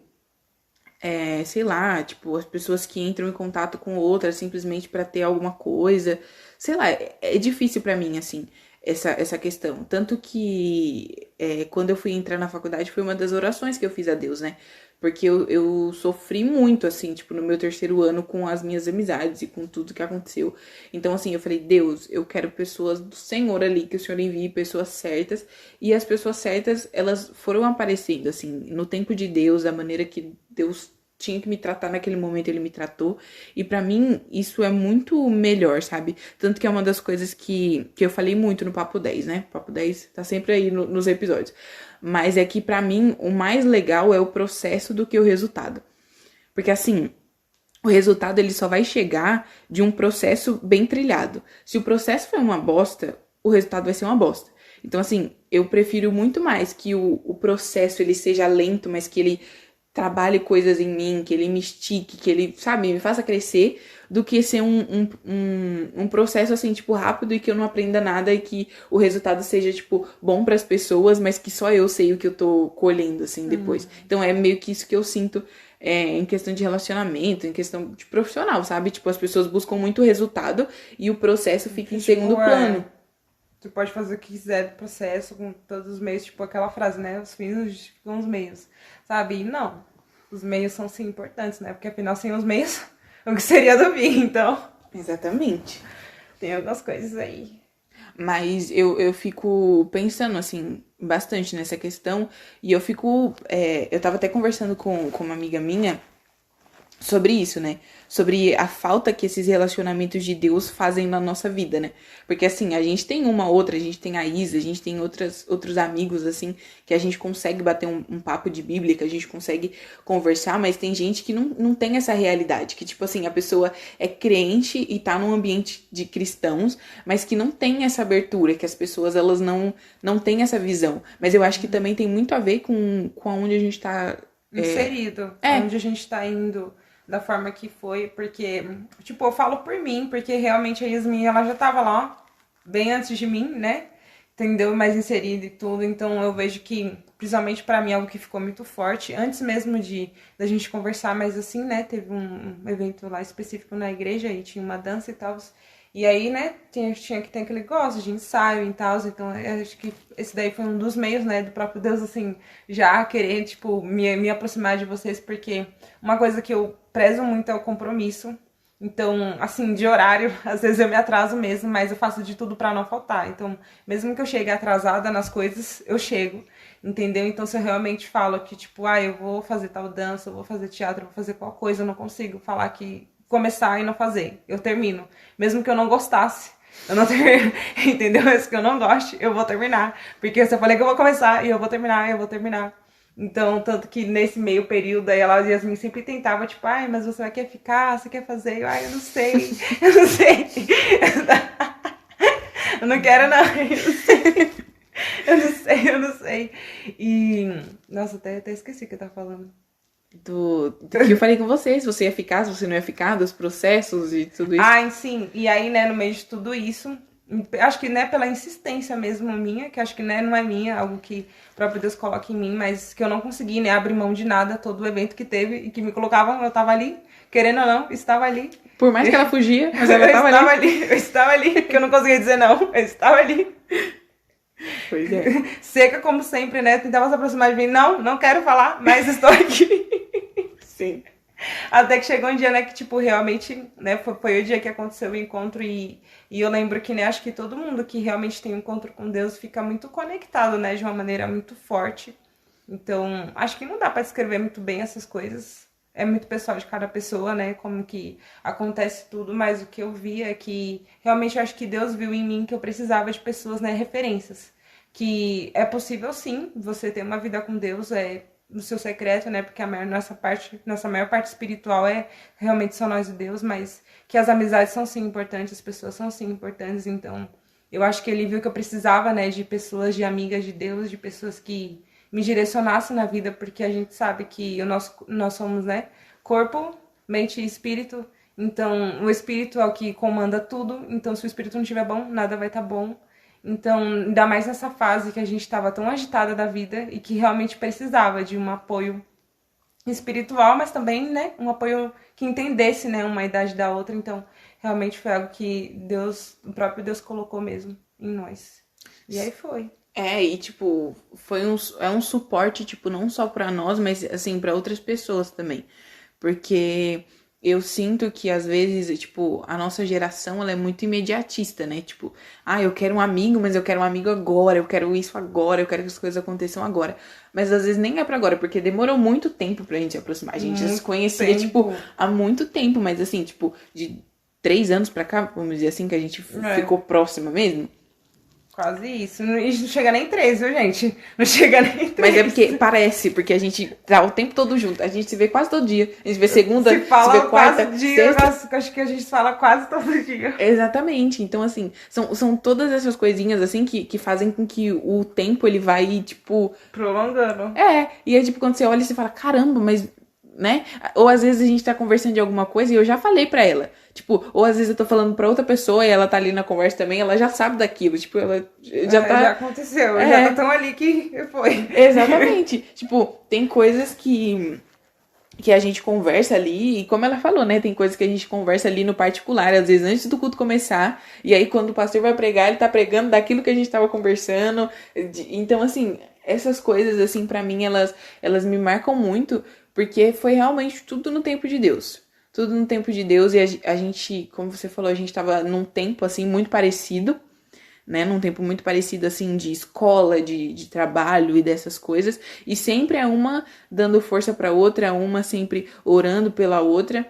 sei lá, tipo, as pessoas que entram em contato com outras simplesmente pra ter alguma coisa, sei lá, é difícil pra mim, assim, essa questão. Tanto que quando eu fui entrar na faculdade foi uma das orações que eu fiz a Deus, né? Porque eu sofri muito, assim, tipo, no meu terceiro ano com as minhas amizades e com tudo que aconteceu. Então, assim, eu falei, Deus, eu quero pessoas do Senhor ali, que o Senhor envie pessoas certas. E as pessoas certas, elas foram aparecendo, assim, no tempo de Deus, da maneira que Deus tinha que me tratar naquele momento, ele me tratou. E pra mim, isso é muito melhor, sabe? Tanto que é uma das coisas que eu falei muito no Papo 10, né? Papo 10 tá sempre aí nos episódios. Mas é que pra mim, o mais legal é o processo do que o resultado. Porque assim, o resultado ele só vai chegar de um processo bem trilhado. Se o processo foi uma bosta, o resultado vai ser uma bosta. Então assim, eu prefiro muito mais que o processo ele seja lento, mas que ele trabalhe coisas em mim, que ele me estique, que ele, sabe, me faça crescer, do que ser um processo, assim, tipo, rápido e que eu não aprenda nada e que o resultado seja, tipo, bom pras pessoas, mas que só eu sei o que eu tô colhendo, assim, depois. Então é meio que isso que eu sinto em questão de relacionamento, em questão de profissional, sabe? Tipo, as pessoas buscam muito resultado e o processo fica em segundo plano. Tu pode fazer o que quiser do processo com todos os meios, tipo aquela frase, né? Os fins justificam os meios, sabe? E não, os meios são sim importantes, né? Porque afinal, sem os meios, o que seria do fim, então. Exatamente. Tem algumas coisas aí. Mas eu fico pensando, assim, bastante nessa questão. E eu fico. Eu tava até conversando com uma amiga minha sobre isso, né? Sobre a falta que esses relacionamentos de Deus fazem na nossa vida, né? Porque assim, a gente tem uma outra, a gente tem a Isa, a gente tem outros amigos, assim, que a gente consegue bater um papo de Bíblia, que a gente consegue conversar, mas tem gente que não tem essa realidade, que tipo assim, a pessoa é crente e tá num ambiente de cristãos, mas que não tem essa abertura, que as pessoas, elas não têm essa visão. Mas eu acho que também tem muito a ver com onde a gente tá... Inserido, onde a gente tá indo... da forma que foi, porque, tipo, eu falo por mim, porque realmente a Yasmin, ela já tava lá, bem antes de mim, né, entendeu, mais inserida e tudo, então eu vejo que, principalmente pra mim, algo que ficou muito forte, antes mesmo da gente conversar, mas assim, né, teve um evento lá específico na igreja, e tinha uma dança e tal, e aí, né, tinha que ter aquele gosto de ensaio e tal, então eu acho que esse daí foi um dos meios, né, do próprio Deus, assim, já querer, tipo, me aproximar de vocês, porque uma coisa que eu prezo muito é o compromisso. Então, assim, de horário, às vezes eu me atraso mesmo, mas eu faço de tudo pra não faltar. Então, mesmo que eu chegue atrasada nas coisas, eu chego, entendeu? Então, se eu realmente falo que, tipo, eu vou fazer tal dança, eu vou fazer teatro, eu vou fazer qual coisa, eu não consigo falar que começar e não fazer. Eu termino. Mesmo que eu não gostasse, eu não termino, entendeu? Mesmo que eu não goste, eu vou terminar. Porque se eu falei que eu vou começar e eu vou terminar, eu vou terminar. Então, tanto que nesse meio período aí, ela, Yasmin, sempre tentava, tipo, mas você quer ficar? Você quer fazer? Eu não sei, eu não sei. Eu não quero, não, eu não sei. E, nossa, até esqueci o que eu tava falando. Do que eu falei com você, se você ia ficar, se você não ia ficar, dos processos e tudo isso. Sim. E aí, né, no meio de tudo isso, acho que, né, pela insistência mesmo minha, que acho que, né, não é minha, algo que o próprio Deus coloca em mim, mas que eu não consegui, né, abrir mão de nada, todo o evento que teve e que me colocavam, eu tava ali, querendo ou não, estava ali. Por mais que ela fugia, mas ela tava ali. Eu estava ali, que eu não conseguia dizer não, eu estava ali. Pois é. Seca como sempre, né, tentava se aproximar de mim, não quero falar, mas estou aqui. Sim. Até que chegou um dia, né, que, tipo, realmente, né, foi o dia que aconteceu o encontro e eu lembro que, né, acho que todo mundo que realmente tem um encontro com Deus fica muito conectado, né, de uma maneira muito forte. Então, acho que não dá pra descrever muito bem essas coisas. É muito pessoal de cada pessoa, né, como que acontece tudo, mas o que eu vi é que realmente eu acho que Deus viu em mim que eu precisava de pessoas, né, referências. Que é possível, sim, você ter uma vida com Deus, no seu secreto, né? Porque nossa maior parte espiritual realmente só nós e Deus, mas que as amizades são sim importantes, as pessoas são sim importantes, então eu acho que ele viu que eu precisava, né, de pessoas, de amigas de Deus, de pessoas que me direcionassem na vida, porque a gente sabe que nós somos, né, corpo, mente e espírito, então o espírito é o que comanda tudo, então se o espírito não estiver bom, nada vai estar bom. Então, ainda mais nessa fase que a gente estava tão agitada da vida e que realmente precisava de um apoio espiritual, mas também, né, um apoio que entendesse, né, uma idade da outra. Então, realmente foi algo que o próprio Deus colocou mesmo em nós. E aí foi. E tipo, é um suporte, tipo, não só pra nós, mas assim, pra outras pessoas também. Porque eu sinto que às vezes, tipo, a nossa geração, ela é muito imediatista, né? Tipo, eu quero um amigo, mas eu quero um amigo agora, eu quero isso agora, eu quero que as coisas aconteçam agora. Mas às vezes nem é pra agora, porque demorou muito tempo pra gente se aproximar. A gente já se conhecia, tipo, há muito tempo, mas assim, tipo, de 3 anos pra cá, vamos dizer assim, que a gente ficou próxima mesmo. Quase isso. E não chega nem 3, viu, gente? Não chega nem 3. Mas é porque parece, porque a gente tá o tempo todo junto. A gente se vê quase todo dia. A gente vê segunda, se fala se vê quarta, quase dia, sexta. acho que a gente fala quase todo dia. Exatamente. Então, assim, são todas essas coisinhas, assim, que fazem com que o tempo, ele vai, tipo... Prolongando. E é tipo, quando você olha e você fala, caramba, mas... Né? Ou às vezes a gente tá conversando de alguma coisa e eu já falei pra ela. Tipo, ou às vezes eu tô falando pra outra pessoa e ela tá ali na conversa também, ela já sabe daquilo. Tipo, ela já tá... Já aconteceu, já tá tão ali que foi. Exatamente. Tipo, tem coisas que a gente conversa ali, e como ela falou, né, tem coisas que a gente conversa ali no particular, às vezes antes do culto começar, e aí quando o pastor vai pregar, ele tá pregando daquilo que a gente tava conversando. Então, assim, essas coisas, assim, pra mim, elas me marcam muito, porque foi realmente tudo no tempo de Deus. Tudo no tempo de Deus, e a gente, como você falou, a gente tava num tempo, assim, muito parecido, né, num tempo muito parecido, assim, de escola, de trabalho e dessas coisas, e sempre é uma dando força pra outra, uma sempre orando pela outra.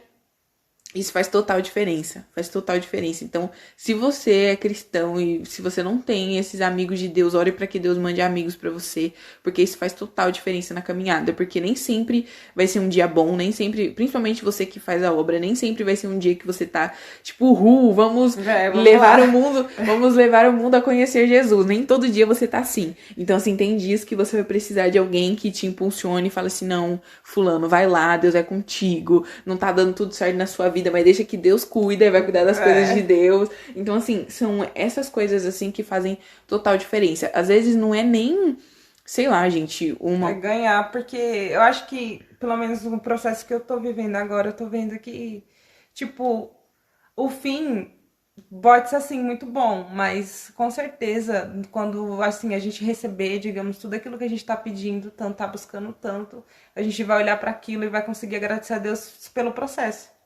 Isso faz total diferença, faz total diferença. Então, se você é cristão e se você não tem esses amigos de Deus, ore para que Deus mande amigos para você, porque isso faz total diferença na caminhada, porque nem sempre vai ser um dia bom, nem sempre, principalmente você que faz a obra, nem sempre vai ser um dia que você tá, tipo, vamos levar o mundo, vamos levar o mundo a conhecer Jesus. Nem todo dia você tá assim. Então, assim, tem dias que você vai precisar de alguém que te impulsione e fala assim, não, fulano, vai lá, Deus é contigo, não tá dando tudo certo na sua vida, mas deixa que Deus cuida e vai cuidar das coisas de Deus. Então, assim, são essas coisas, assim, que fazem total diferença. Às vezes não é nem, sei lá, gente, uma... É ganhar, porque eu acho que, pelo menos no processo que eu tô vivendo agora, eu tô vendo que, tipo, o fim pode ser, assim, muito bom, mas com certeza, quando, assim, a gente receber, digamos, tudo aquilo que a gente tá pedindo, tanto, tá buscando tanto, a gente vai olhar para aquilo e vai conseguir agradecer a Deus pelo processo.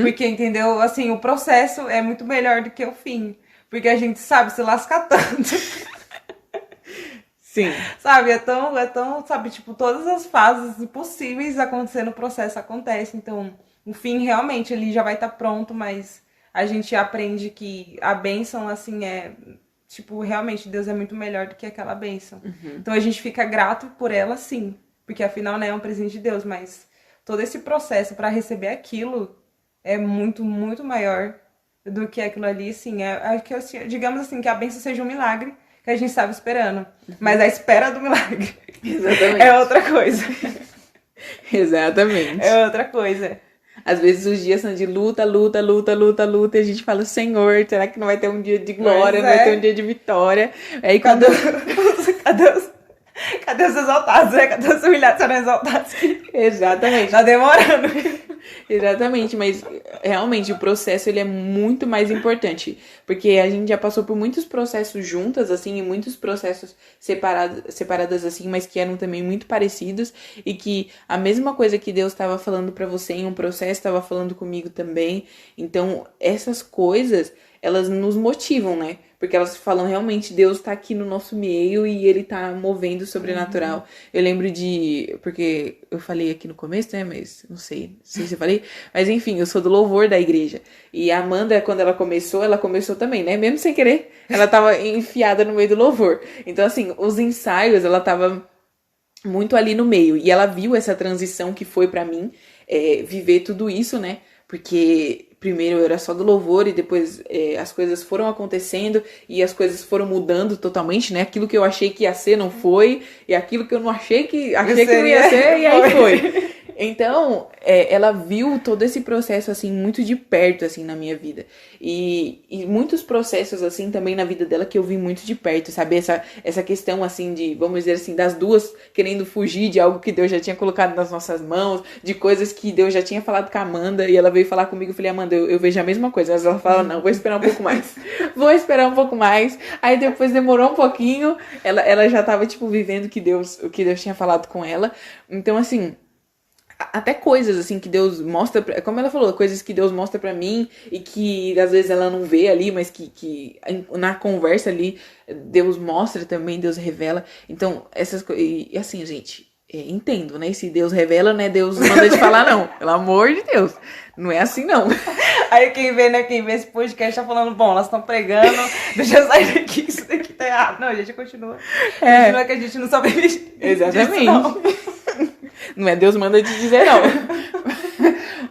Porque, entendeu? Assim, o processo é muito melhor do que o fim. Porque a gente sabe se lascar tanto. Sim. Sabe? É tão, sabe? Tipo, todas as fases possíveis acontecendo no processo acontece. Então, o fim realmente ele já vai estar pronto, mas a gente aprende que a bênção, assim, é... Tipo, realmente, Deus é muito melhor do que aquela bênção. Então, a gente fica grato por ela, sim. Porque, afinal, né, é um presente de Deus. Mas todo esse processo para receber aquilo... é muito, muito maior do que aquilo ali, assim, digamos assim, que a bênção seja um milagre que a gente estava esperando, mas a espera do milagre Exatamente. é outra coisa. Exatamente. É outra coisa. Às vezes os dias são de luta, e a gente fala, Senhor, será que não vai ter um dia de glória, não vai ter um dia de vitória? Aí quando... Cadê os exaltados, né? Cadê os humilhados sendo exaltados? Exatamente. Tá demorando. Exatamente, mas realmente o processo ele é muito mais importante, porque a gente já passou por muitos processos juntas, assim, e muitos processos separadas assim, mas que eram também muito parecidos, e que a mesma coisa que Deus estava falando pra você em um processo, estava falando comigo também. Então, essas coisas, elas nos motivam, né? Porque elas falam realmente, Deus tá aqui no nosso meio e ele tá movendo o sobrenatural. Eu lembro de... Porque eu falei aqui no começo, né? Mas não sei se eu falei. Mas enfim, eu sou do louvor da igreja. E a Amanda, quando ela começou também, né? Mesmo sem querer, ela tava enfiada no meio do louvor. Então, assim, os ensaios, ela tava muito ali no meio. E ela viu essa transição que foi pra mim, viver tudo isso, né? Porque... primeiro eu era só do louvor e depois as coisas foram acontecendo e as coisas foram mudando totalmente, né? Aquilo que eu achei que ia ser não foi, e aquilo que eu não achei que não ia ser, e aí foi. Então, ela viu todo esse processo, assim, muito de perto, assim, na minha vida. E muitos processos, assim, também na vida dela que eu vi muito de perto, sabe? Essa questão, assim, de, vamos dizer assim, das duas querendo fugir de algo que Deus já tinha colocado nas nossas mãos, de coisas que Deus já tinha falado com a Amanda, e ela veio falar comigo, eu falei, Amanda, eu vejo a mesma coisa. Mas ela fala, não, vou esperar um pouco mais. Vou esperar um pouco mais. Aí depois demorou um pouquinho, ela já tava, tipo, vivendo o que Deus tinha falado com ela. Então, assim... até coisas, assim, que Deus mostra, como ela falou, coisas que Deus mostra pra mim e que às vezes ela não vê ali, mas que na conversa ali Deus mostra também, Deus revela. Então, essas coisas, e assim, gente, entendo, né? Se Deus revela, né? Deus manda te falar, não. Pelo amor de Deus. Não é assim, não. Aí quem vê, né, quem vê esse podcast tá falando, bom, elas estão pregando, deixa eu sair daqui, isso daqui tá errado. Não, a gente continua. Continua que a gente não sabe disso, Exatamente. não. Não é Deus manda te dizer, não.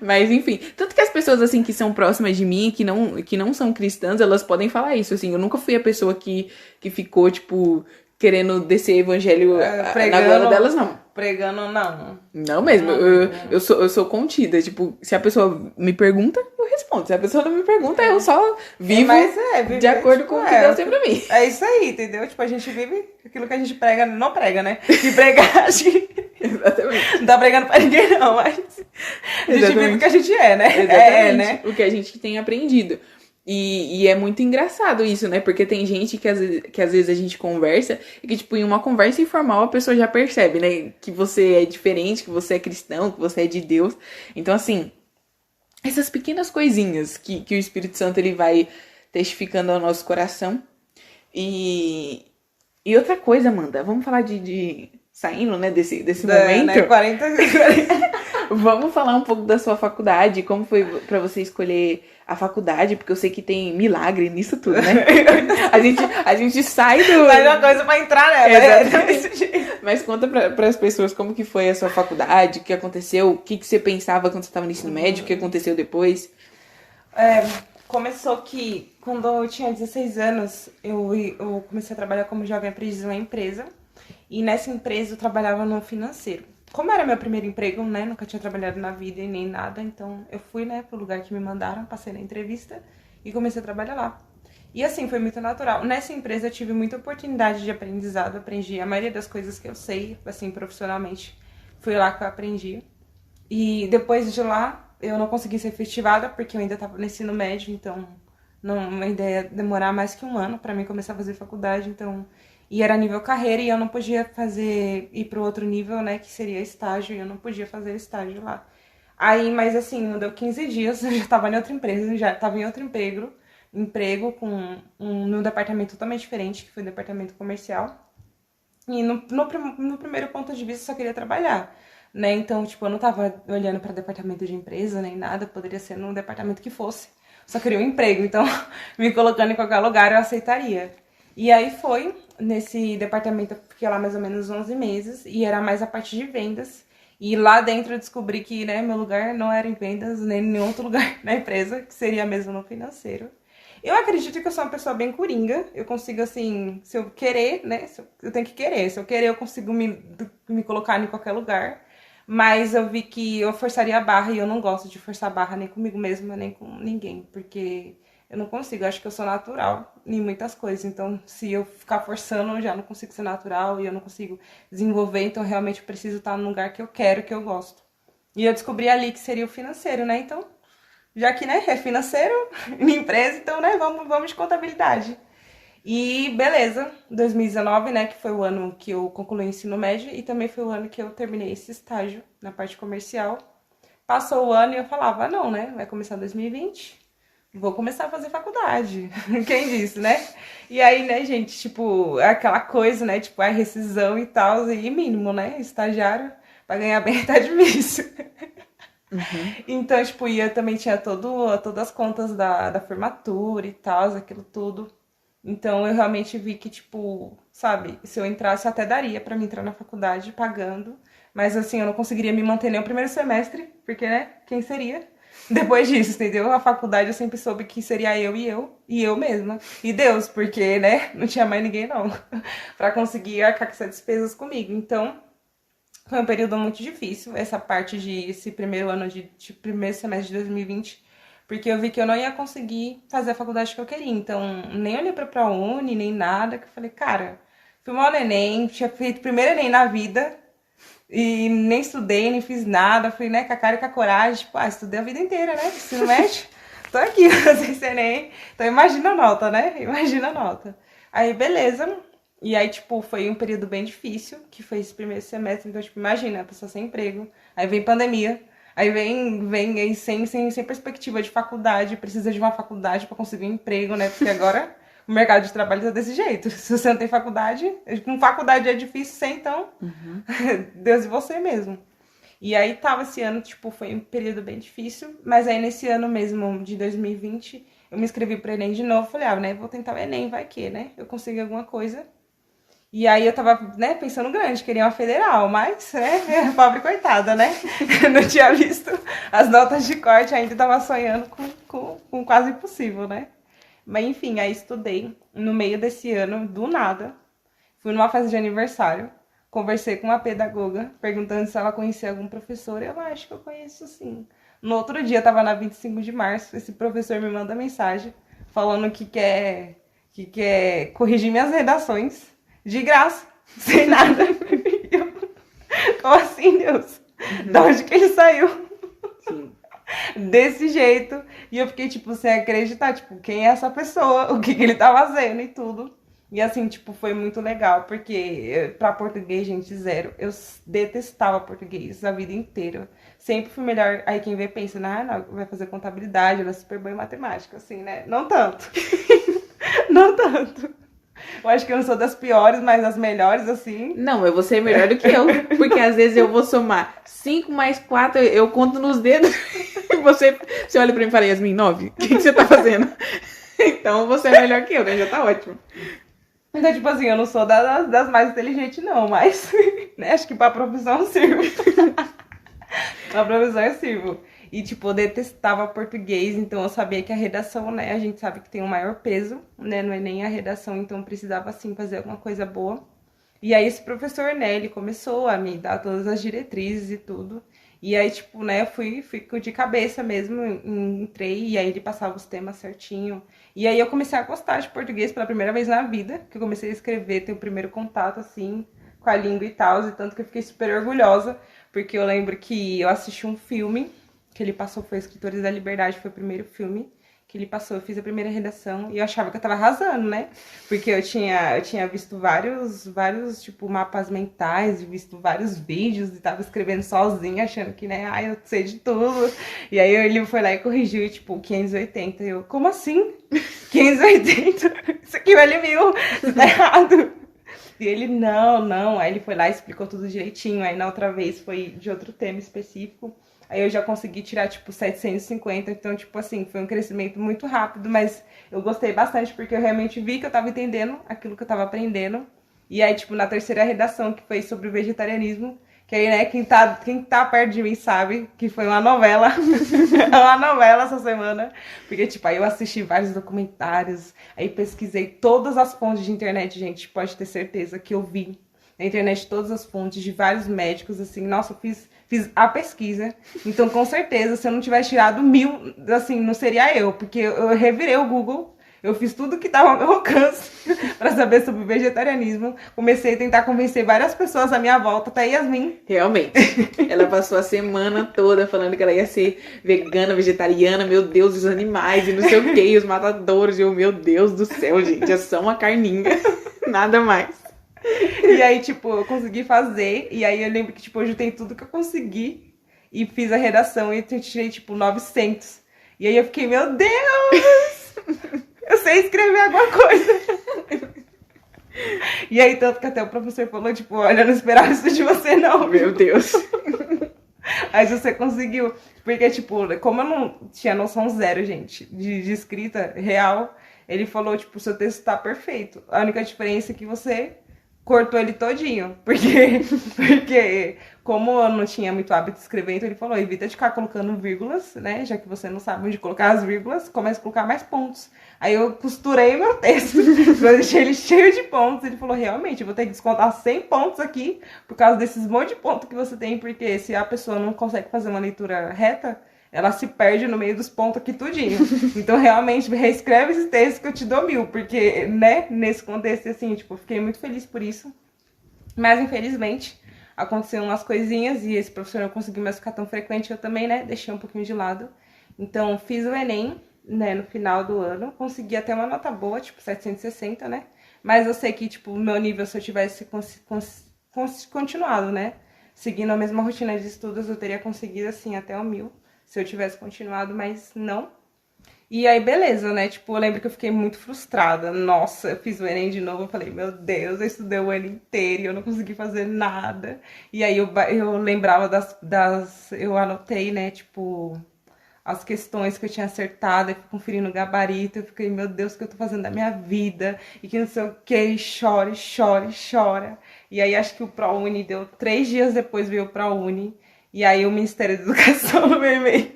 Mas, enfim. Tanto que as pessoas, assim, que são próximas de mim, que não são cristãs, elas podem falar isso, assim. Eu nunca fui a pessoa que ficou, tipo, querendo descer evangelho na goela delas, não. Pregando, não. Não mesmo. Eu sou contida. Tipo, se a pessoa me pergunta, eu respondo. Se a pessoa não me pergunta, eu só vivo de acordo com o que Deus tem pra mim. É isso aí, entendeu? Tipo, a gente vive aquilo que a gente prega, não prega, né? Que pregar, a gente... Exatamente. Não tá pregando pra ninguém, não, mas a gente vive o que a gente é, né? Exatamente. Né? O que a gente tem aprendido. E é muito engraçado isso, né? Porque tem gente que às vezes a gente conversa e que, tipo, em uma conversa informal a pessoa já percebe, né? Que você é diferente, que você é cristão, que você é de Deus. Então, assim, essas pequenas coisinhas que o Espírito Santo ele vai testificando ao nosso coração. E outra coisa, Amanda, vamos falar de saindo, né, desse momento. Né? 40. Vamos falar um pouco da sua faculdade, como foi pra você escolher a faculdade, porque eu sei que tem milagre nisso tudo, né? a gente sai do... Sai uma coisa pra entrar nela. Exatamente. Mas conta para as pessoas como que foi a sua faculdade, o que aconteceu, o que você pensava quando você estava no ensino médio, o que aconteceu depois. Começou que quando eu tinha 16 anos, eu comecei a trabalhar como jovem aprendiz em uma empresa. E nessa empresa eu trabalhava no financeiro. Como era meu primeiro emprego, né? Nunca tinha trabalhado na vida e nem nada. Então eu fui, né, pro lugar que me mandaram, passei na entrevista e comecei a trabalhar lá. E assim, foi muito natural. Nessa empresa eu tive muita oportunidade de aprendizado. Aprendi a maioria das coisas que eu sei, assim, profissionalmente. Foi lá que eu aprendi. E depois de lá, eu não consegui ser efetivada porque eu ainda estava no ensino médio. Então, a ideia ia demorar mais que um ano para mim começar a fazer faculdade. Então... E era nível carreira e eu não podia ir pro outro nível, né, que seria estágio, e eu não podia fazer estágio lá. Aí, mas assim, não deu 15 dias, eu já tava em outra empresa, já tava em outro emprego num departamento totalmente diferente, que foi o departamento comercial. E no primeiro ponto de vista, eu só queria trabalhar, né, então, tipo, eu não tava olhando para departamento de empresa, nem nada, poderia ser num departamento que fosse. Só queria um emprego, então, me colocando em qualquer lugar, eu aceitaria. E aí foi, nesse departamento eu fiquei lá mais ou menos 11 meses, e era mais a parte de vendas. E lá dentro eu descobri que, né, meu lugar não era em vendas, nem em nenhum outro lugar na empresa, que seria mesmo no financeiro. Eu acredito que eu sou uma pessoa bem coringa, eu consigo, assim, se eu querer, né, eu tenho que querer, se eu querer eu consigo me colocar em qualquer lugar. Mas eu vi que eu forçaria a barra, e eu não gosto de forçar a barra nem comigo mesma, nem com ninguém, porque... Eu não consigo, eu acho que eu sou natural em muitas coisas. Então, se eu ficar forçando, eu já não consigo ser natural e eu não consigo desenvolver. Então, realmente, eu preciso estar no lugar que eu quero, que eu gosto. E eu descobri ali que seria o financeiro, né? Então, já que, né, é financeiro, minha empresa, então, né, vamos de contabilidade. E beleza, 2019, né, que foi o ano que eu concluí o ensino médio e também foi o ano que eu terminei esse estágio na parte comercial. Passou o ano e eu falava, não, né, vai começar 2020. Vou começar a fazer faculdade. Quem disse, né? E aí, né, gente, tipo, é aquela coisa, né? Tipo, a rescisão e tal, e mínimo, né? Estagiário, pra ganhar bem tá difícil. Uhum. Então, tipo, eu também tinha todas as contas da formatura e tal, aquilo tudo. Então, eu realmente vi que, tipo, sabe, se eu entrasse, até daria pra me entrar na faculdade pagando. Mas, assim, eu não conseguiria me manter nem o primeiro semestre, porque, né, quem seria? Depois disso, entendeu? A faculdade eu sempre soube que seria e eu mesma. E Deus, porque, né, não tinha mais ninguém, não, pra conseguir arcar com essas despesas comigo. Então, foi um período muito difícil, esse primeiro ano primeiro semestre de 2020, porque eu vi que eu não ia conseguir fazer a faculdade que eu queria. Então, nem olhei pra Uni, nem nada, que eu falei, cara, fui mal neném, tinha feito o primeiro Enem na vida, e nem estudei, nem fiz nada, fui, né, com a cara e com a coragem, tipo, estudei a vida inteira, né, ensino médio, tô aqui, sem ser nem, então imagina a nota, né, imagina a nota. Aí, beleza, e aí, tipo, foi um período bem difícil, que foi esse primeiro semestre, então, tipo, imagina, a pessoa sem emprego, aí vem pandemia, aí vem aí sem perspectiva de faculdade, precisa de uma faculdade pra conseguir um emprego, né, porque agora o mercado de trabalho tá desse jeito. Se você não tem faculdade, com faculdade é difícil ser, então, Deus e você mesmo. E aí tava esse ano, tipo, foi um período bem difícil, mas aí nesse ano mesmo, de 2020, eu me inscrevi pro Enem de novo, falei, né, vou tentar o Enem, vai que, né, eu consigo alguma coisa. E aí eu tava, né, pensando grande, queria uma federal, mas, né, pobre coitada, né, não tinha visto as notas de corte, ainda tava sonhando com quase impossível, né. Mas enfim, aí estudei no meio desse ano, do nada, fui numa festa de aniversário, conversei com uma pedagoga, perguntando se ela conhecia algum professor, eu acho que eu conheço sim. No outro dia, tava na 25 de março, esse professor me manda mensagem, falando que quer corrigir minhas redações, de graça, sem nada. Como assim, Deus? De onde que ele saiu? Sim. Desse jeito. E eu fiquei, tipo, sem acreditar, tipo, quem é essa pessoa? O que ele tá fazendo e tudo. E assim, tipo, foi muito legal, porque pra português, gente, zero. Eu detestava português a vida inteira. Sempre fui melhor. Aí quem vê pensa, não, vai fazer contabilidade, ela é super boa em matemática, assim, né? Não tanto. Não tanto. Eu acho que eu não sou das piores, mas das melhores, assim. Não, eu vou ser melhor do que eu. Porque às vezes eu vou somar 5 mais 4, eu conto nos dedos. E você olha pra mim e fala, Yasmin, 9? O que você tá fazendo? Então você é melhor que eu, né? Já tá ótimo. Então, tipo assim, eu não sou das mais inteligentes, não, mas né, acho que pra profissão eu sirvo. Pra profissão eu sirvo. E, tipo, eu detestava português, então eu sabia que a redação, né, a gente sabe que tem o maior peso, né, não é nem a redação, então precisava, assim, fazer alguma coisa boa. E aí esse professor, né, ele começou a me dar todas as diretrizes e tudo. E aí, tipo, né, eu fui de cabeça mesmo, entrei, e aí ele passava os temas certinho. E aí eu comecei a gostar de português pela primeira vez na vida, que eu comecei a escrever, ter o primeiro contato, assim, com a língua e tal, e tanto que eu fiquei super orgulhosa, porque eu lembro que eu assisti um filme que ele passou, foi Escritores da Liberdade, foi o primeiro filme que ele passou, eu fiz a primeira redação e eu achava que eu tava arrasando, né? Porque eu tinha visto vários, tipo, mapas mentais, visto vários vídeos e tava escrevendo sozinha, achando que, né, eu sei de tudo. E aí ele foi lá e corrigiu, tipo, 580. Eu, como assim? 580? Isso aqui vale 1000, isso tá errado. E ele, não. Aí ele foi lá e explicou tudo direitinho. Aí na outra vez foi de outro tema específico. Aí eu já consegui tirar, tipo, 750. Então, tipo assim, foi um crescimento muito rápido. Mas eu gostei bastante porque eu realmente vi que eu tava entendendo aquilo que eu tava aprendendo. E aí, tipo, na terceira redação, que foi sobre o vegetarianismo, que aí, né, quem tá perto de mim sabe que foi uma novela. Uma novela essa semana. Porque, tipo, aí eu assisti vários documentários, aí pesquisei todas as fontes de internet, gente, pode ter certeza que eu vi na internet todas as fontes de vários médicos, assim, nossa, eu fiz a pesquisa. Então, com certeza, se eu não tivesse tirado 1000, assim, não seria eu, porque eu revirei o Google. Eu fiz tudo que estava ao meu alcance para saber sobre o vegetarianismo. Comecei a tentar convencer várias pessoas à minha volta, até Yasmin. Realmente. Ela passou a semana toda falando que ela ia ser vegana, vegetariana, meu Deus, os animais e não sei o que, os matadores. E eu, meu Deus do céu, gente, é só uma carninha. Nada mais. E aí, tipo, eu consegui fazer. E aí eu lembro que, tipo, eu juntei tudo que eu consegui e fiz a redação e eu tirei, tipo, 900. E aí eu fiquei, meu Deus! Eu sei escrever alguma coisa. E aí, tanto que até o professor falou, tipo, olha, eu não esperava isso de você, não. Meu Deus. Mas você conseguiu. Porque, tipo, como eu não tinha noção zero, gente, de escrita real, ele falou, tipo, seu texto tá perfeito. A única diferença é que você cortou ele todinho. Porque como eu não tinha muito hábito de escrever, então ele falou, evita de ficar colocando vírgulas, né? Já que você não sabe onde colocar as vírgulas, comece a colocar mais pontos. Aí eu costurei meu texto, eu deixei ele cheio de pontos. Ele falou, realmente, eu vou ter que descontar 100 pontos aqui, por causa desses monte de pontos que você tem, porque se a pessoa não consegue fazer uma leitura reta, ela se perde no meio dos pontos aqui tudinho. Então, realmente, reescreve esse texto que eu te dou 1000, porque, né, nesse contexto, assim, tipo, eu fiquei muito feliz por isso. Mas, infelizmente, aconteceram umas coisinhas e esse professor não conseguiu mais ficar tão frequente, eu também, né, deixei um pouquinho de lado. Então, fiz o Enem, né, no final do ano, consegui até uma nota boa, tipo, 760, né? Mas eu sei que, tipo, o meu nível, se eu tivesse continuado, né, seguindo a mesma rotina de estudos, eu teria conseguido, assim, até o 1000. Se eu tivesse continuado, mas não. E aí, beleza, né? Tipo, eu lembro que eu fiquei muito frustrada. Nossa, eu fiz o Enem de novo. Eu falei, meu Deus, eu estudei o ano inteiro e eu não consegui fazer nada. E aí eu lembrava eu anotei, né? Tipo, as questões que eu tinha acertado, eu fui conferindo o gabarito. Eu fiquei, meu Deus, o que eu tô fazendo da minha vida? E que não sei o que, e chora, e chora, e chora. E aí, acho que o ProUni deu 3 dias depois, veio o ProUni. E aí, o Ministério da Educação no meu e-mail.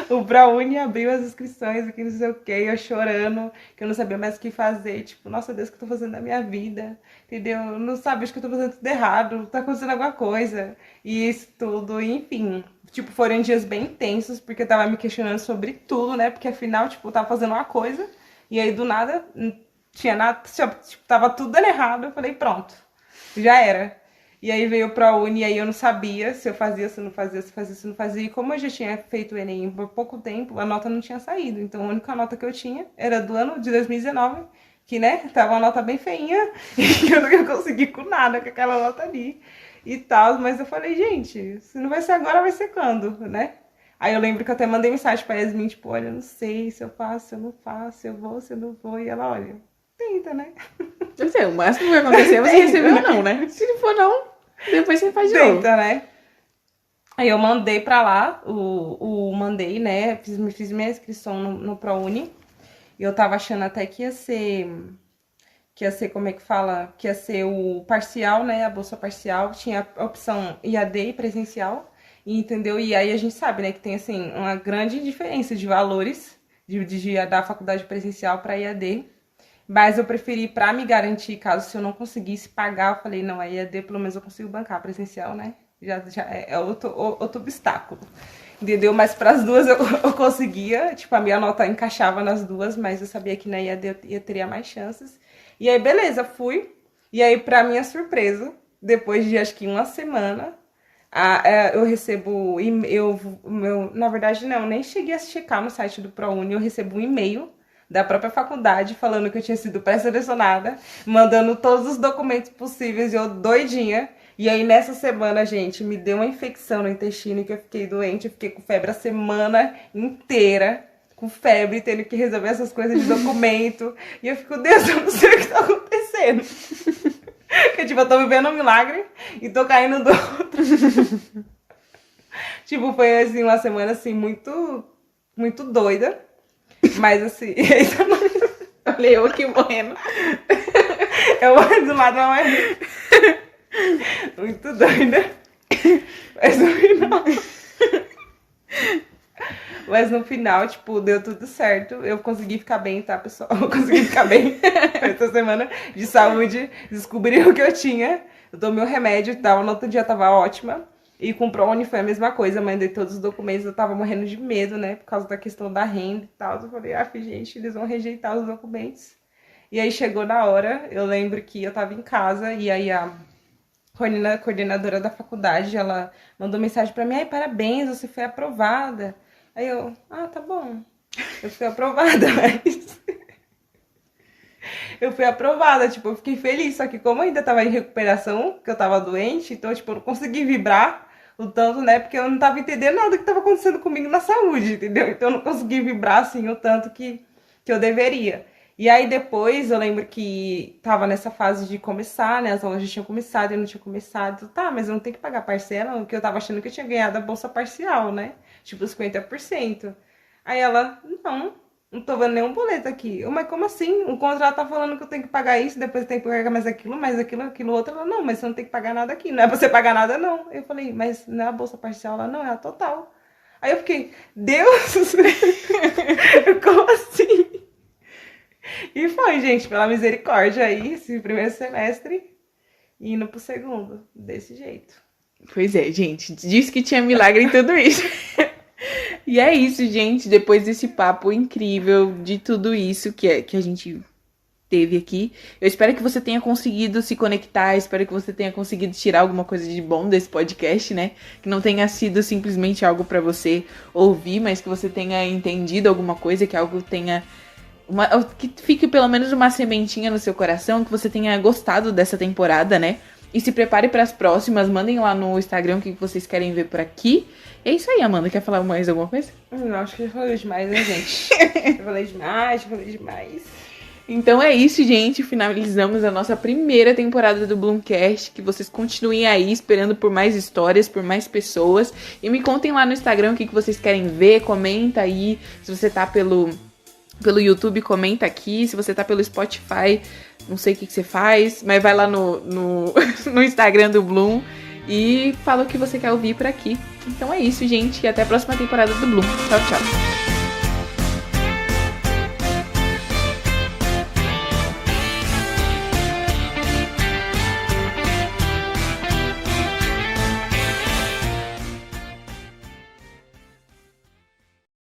O ProUni abriu as inscrições, aqui não sei o que, eu chorando, que eu não sabia mais o que fazer. Tipo, nossa Deus, o que eu tô fazendo na minha vida? Entendeu? Não sabe, acho que eu tô fazendo tudo errado, tá acontecendo alguma coisa. E isso tudo, enfim. Tipo, foram dias bem intensos, porque eu tava me questionando sobre tudo, né? Porque afinal, tipo, eu tava fazendo uma coisa, e aí do nada, não tinha nada, tipo, tava tudo dando errado. Eu falei, pronto, já era. E aí veio o ProUni, e aí eu não sabia se eu fazia, se eu não fazia, se fazia, se eu não fazia. E como eu já tinha feito o Enem por pouco tempo, a nota não tinha saído. Então a única nota que eu tinha era do ano de 2019, que, né, tava uma nota bem feinha, e eu não ia conseguir com nada com aquela nota ali e tal. Mas eu falei, gente, se não vai ser agora, vai ser quando, né? Aí eu lembro que eu até mandei mensagem pra Yasmin, tipo, olha, eu não sei se eu faço, se eu não faço, se eu vou, se eu não vou. E ela, olha, tenta, né? Eu sei, o máximo que vai acontecer é você receber ou não, né? Se não for não, depois você faz de novo. Tenta, né? Aí eu mandei pra lá, mandei, né? Fiz minha inscrição no ProUni. E eu tava achando até que ia ser, como é que fala? Que ia ser o parcial, né? A bolsa parcial. Tinha a opção IAD e presencial. E, entendeu? E aí a gente sabe, né? Que tem, assim, uma grande diferença de valores da faculdade presencial pra IAD. Mas eu preferi, pra me garantir, caso se eu não conseguisse pagar, eu falei, não, a IAD pelo menos eu consigo bancar presencial, né? Já é outro obstáculo, entendeu? Mas para as duas eu conseguia, tipo, a minha nota encaixava nas duas, mas eu sabia que na IAD eu teria mais chances. E aí, beleza, fui. E aí, pra minha surpresa, depois de acho que uma semana, eu recebo, na verdade não, nem cheguei a checar no site do ProUni, eu recebo um e-mail da própria faculdade, falando que eu tinha sido pré-selecionada, mandando todos os documentos possíveis, e eu doidinha. E aí, nessa semana, gente, me deu uma infecção no intestino, que eu fiquei doente, eu fiquei com febre a semana inteira, com febre, tendo que resolver essas coisas de documento. E eu fico, Deus, eu não sei o que tá acontecendo. Porque, tipo, eu tô vivendo um milagre e tô caindo do outro. Tipo, foi, assim, uma semana, assim, muito, muito doida. Mas assim, olha eu aqui morrendo. Eu morro do lado, mas muito doida. Mas no final, tipo, deu tudo certo. Eu consegui ficar bem, tá, pessoal? Eu consegui ficar bem essa semana de saúde. Descobri o que eu tinha. Eu tomei o remédio, no outro dia tava ótima. E com o ProUni foi a mesma coisa, mandei todos os documentos, eu tava morrendo de medo, né, por causa da questão da renda e tal. Eu falei, gente, eles vão rejeitar os documentos. E aí chegou na hora, eu lembro que eu tava em casa, e aí a coordenadora da faculdade, ela mandou mensagem pra mim, ai, parabéns, você foi aprovada. Aí eu, tá bom, eu fui aprovada, mas... Eu fui aprovada, tipo, eu fiquei feliz, só que como eu ainda tava em recuperação, que eu tava doente, então, tipo, eu não consegui vibrar o tanto, né, porque eu não tava entendendo nada do que tava acontecendo comigo na saúde, entendeu? Então eu não consegui vibrar, assim, o tanto que eu deveria. E aí depois, eu lembro que tava nessa fase de começar, né, as aulas já tinham começado, eu não tinha começado, tá, mas eu não tenho que pagar parcela, porque eu tava achando que eu tinha ganhado a bolsa parcial, né, tipo, 50%. Aí ela, não tô vendo nenhum boleto aqui. Eu, mas como assim? O contrato tá falando que eu tenho que pagar isso, depois eu tenho que pagar mais aquilo outro. Ela, não, mas você não tem que pagar nada aqui. Não é pra você pagar nada, não. Eu falei, mas não é a bolsa parcial? Ela, não, é a total. Aí eu fiquei, Deus! Como assim? E foi, gente, pela misericórdia aí, esse primeiro semestre, indo pro segundo, desse jeito. Pois é, gente, disse que tinha milagre em tudo isso. E é isso, gente. Depois desse papo incrível de tudo isso que a gente teve aqui, eu espero que você tenha conseguido se conectar, espero que você tenha conseguido tirar alguma coisa de bom desse podcast, né? Que não tenha sido simplesmente algo pra você ouvir, mas que você tenha entendido alguma coisa, que algo tenha... que fique pelo menos uma sementinha no seu coração, que você tenha gostado dessa temporada, né? E se prepare para as próximas. Mandem lá no Instagram o que vocês querem ver por aqui. E é isso aí, Amanda. Quer falar mais alguma coisa? Não, acho que eu falei demais, né, gente? Eu falei demais. Então é isso, gente. Finalizamos a nossa primeira temporada do Bloomcast. Que vocês continuem aí esperando por mais histórias, por mais pessoas. E me contem lá no Instagram o que vocês querem ver. Comenta aí. Se você tá pelo YouTube, comenta aqui. Se você tá pelo Spotify, não sei o que você faz, mas vai lá no Instagram do Bloom e fala o que você quer ouvir por aqui. Então é isso, gente. E até a próxima temporada do Bloom. Tchau, tchau.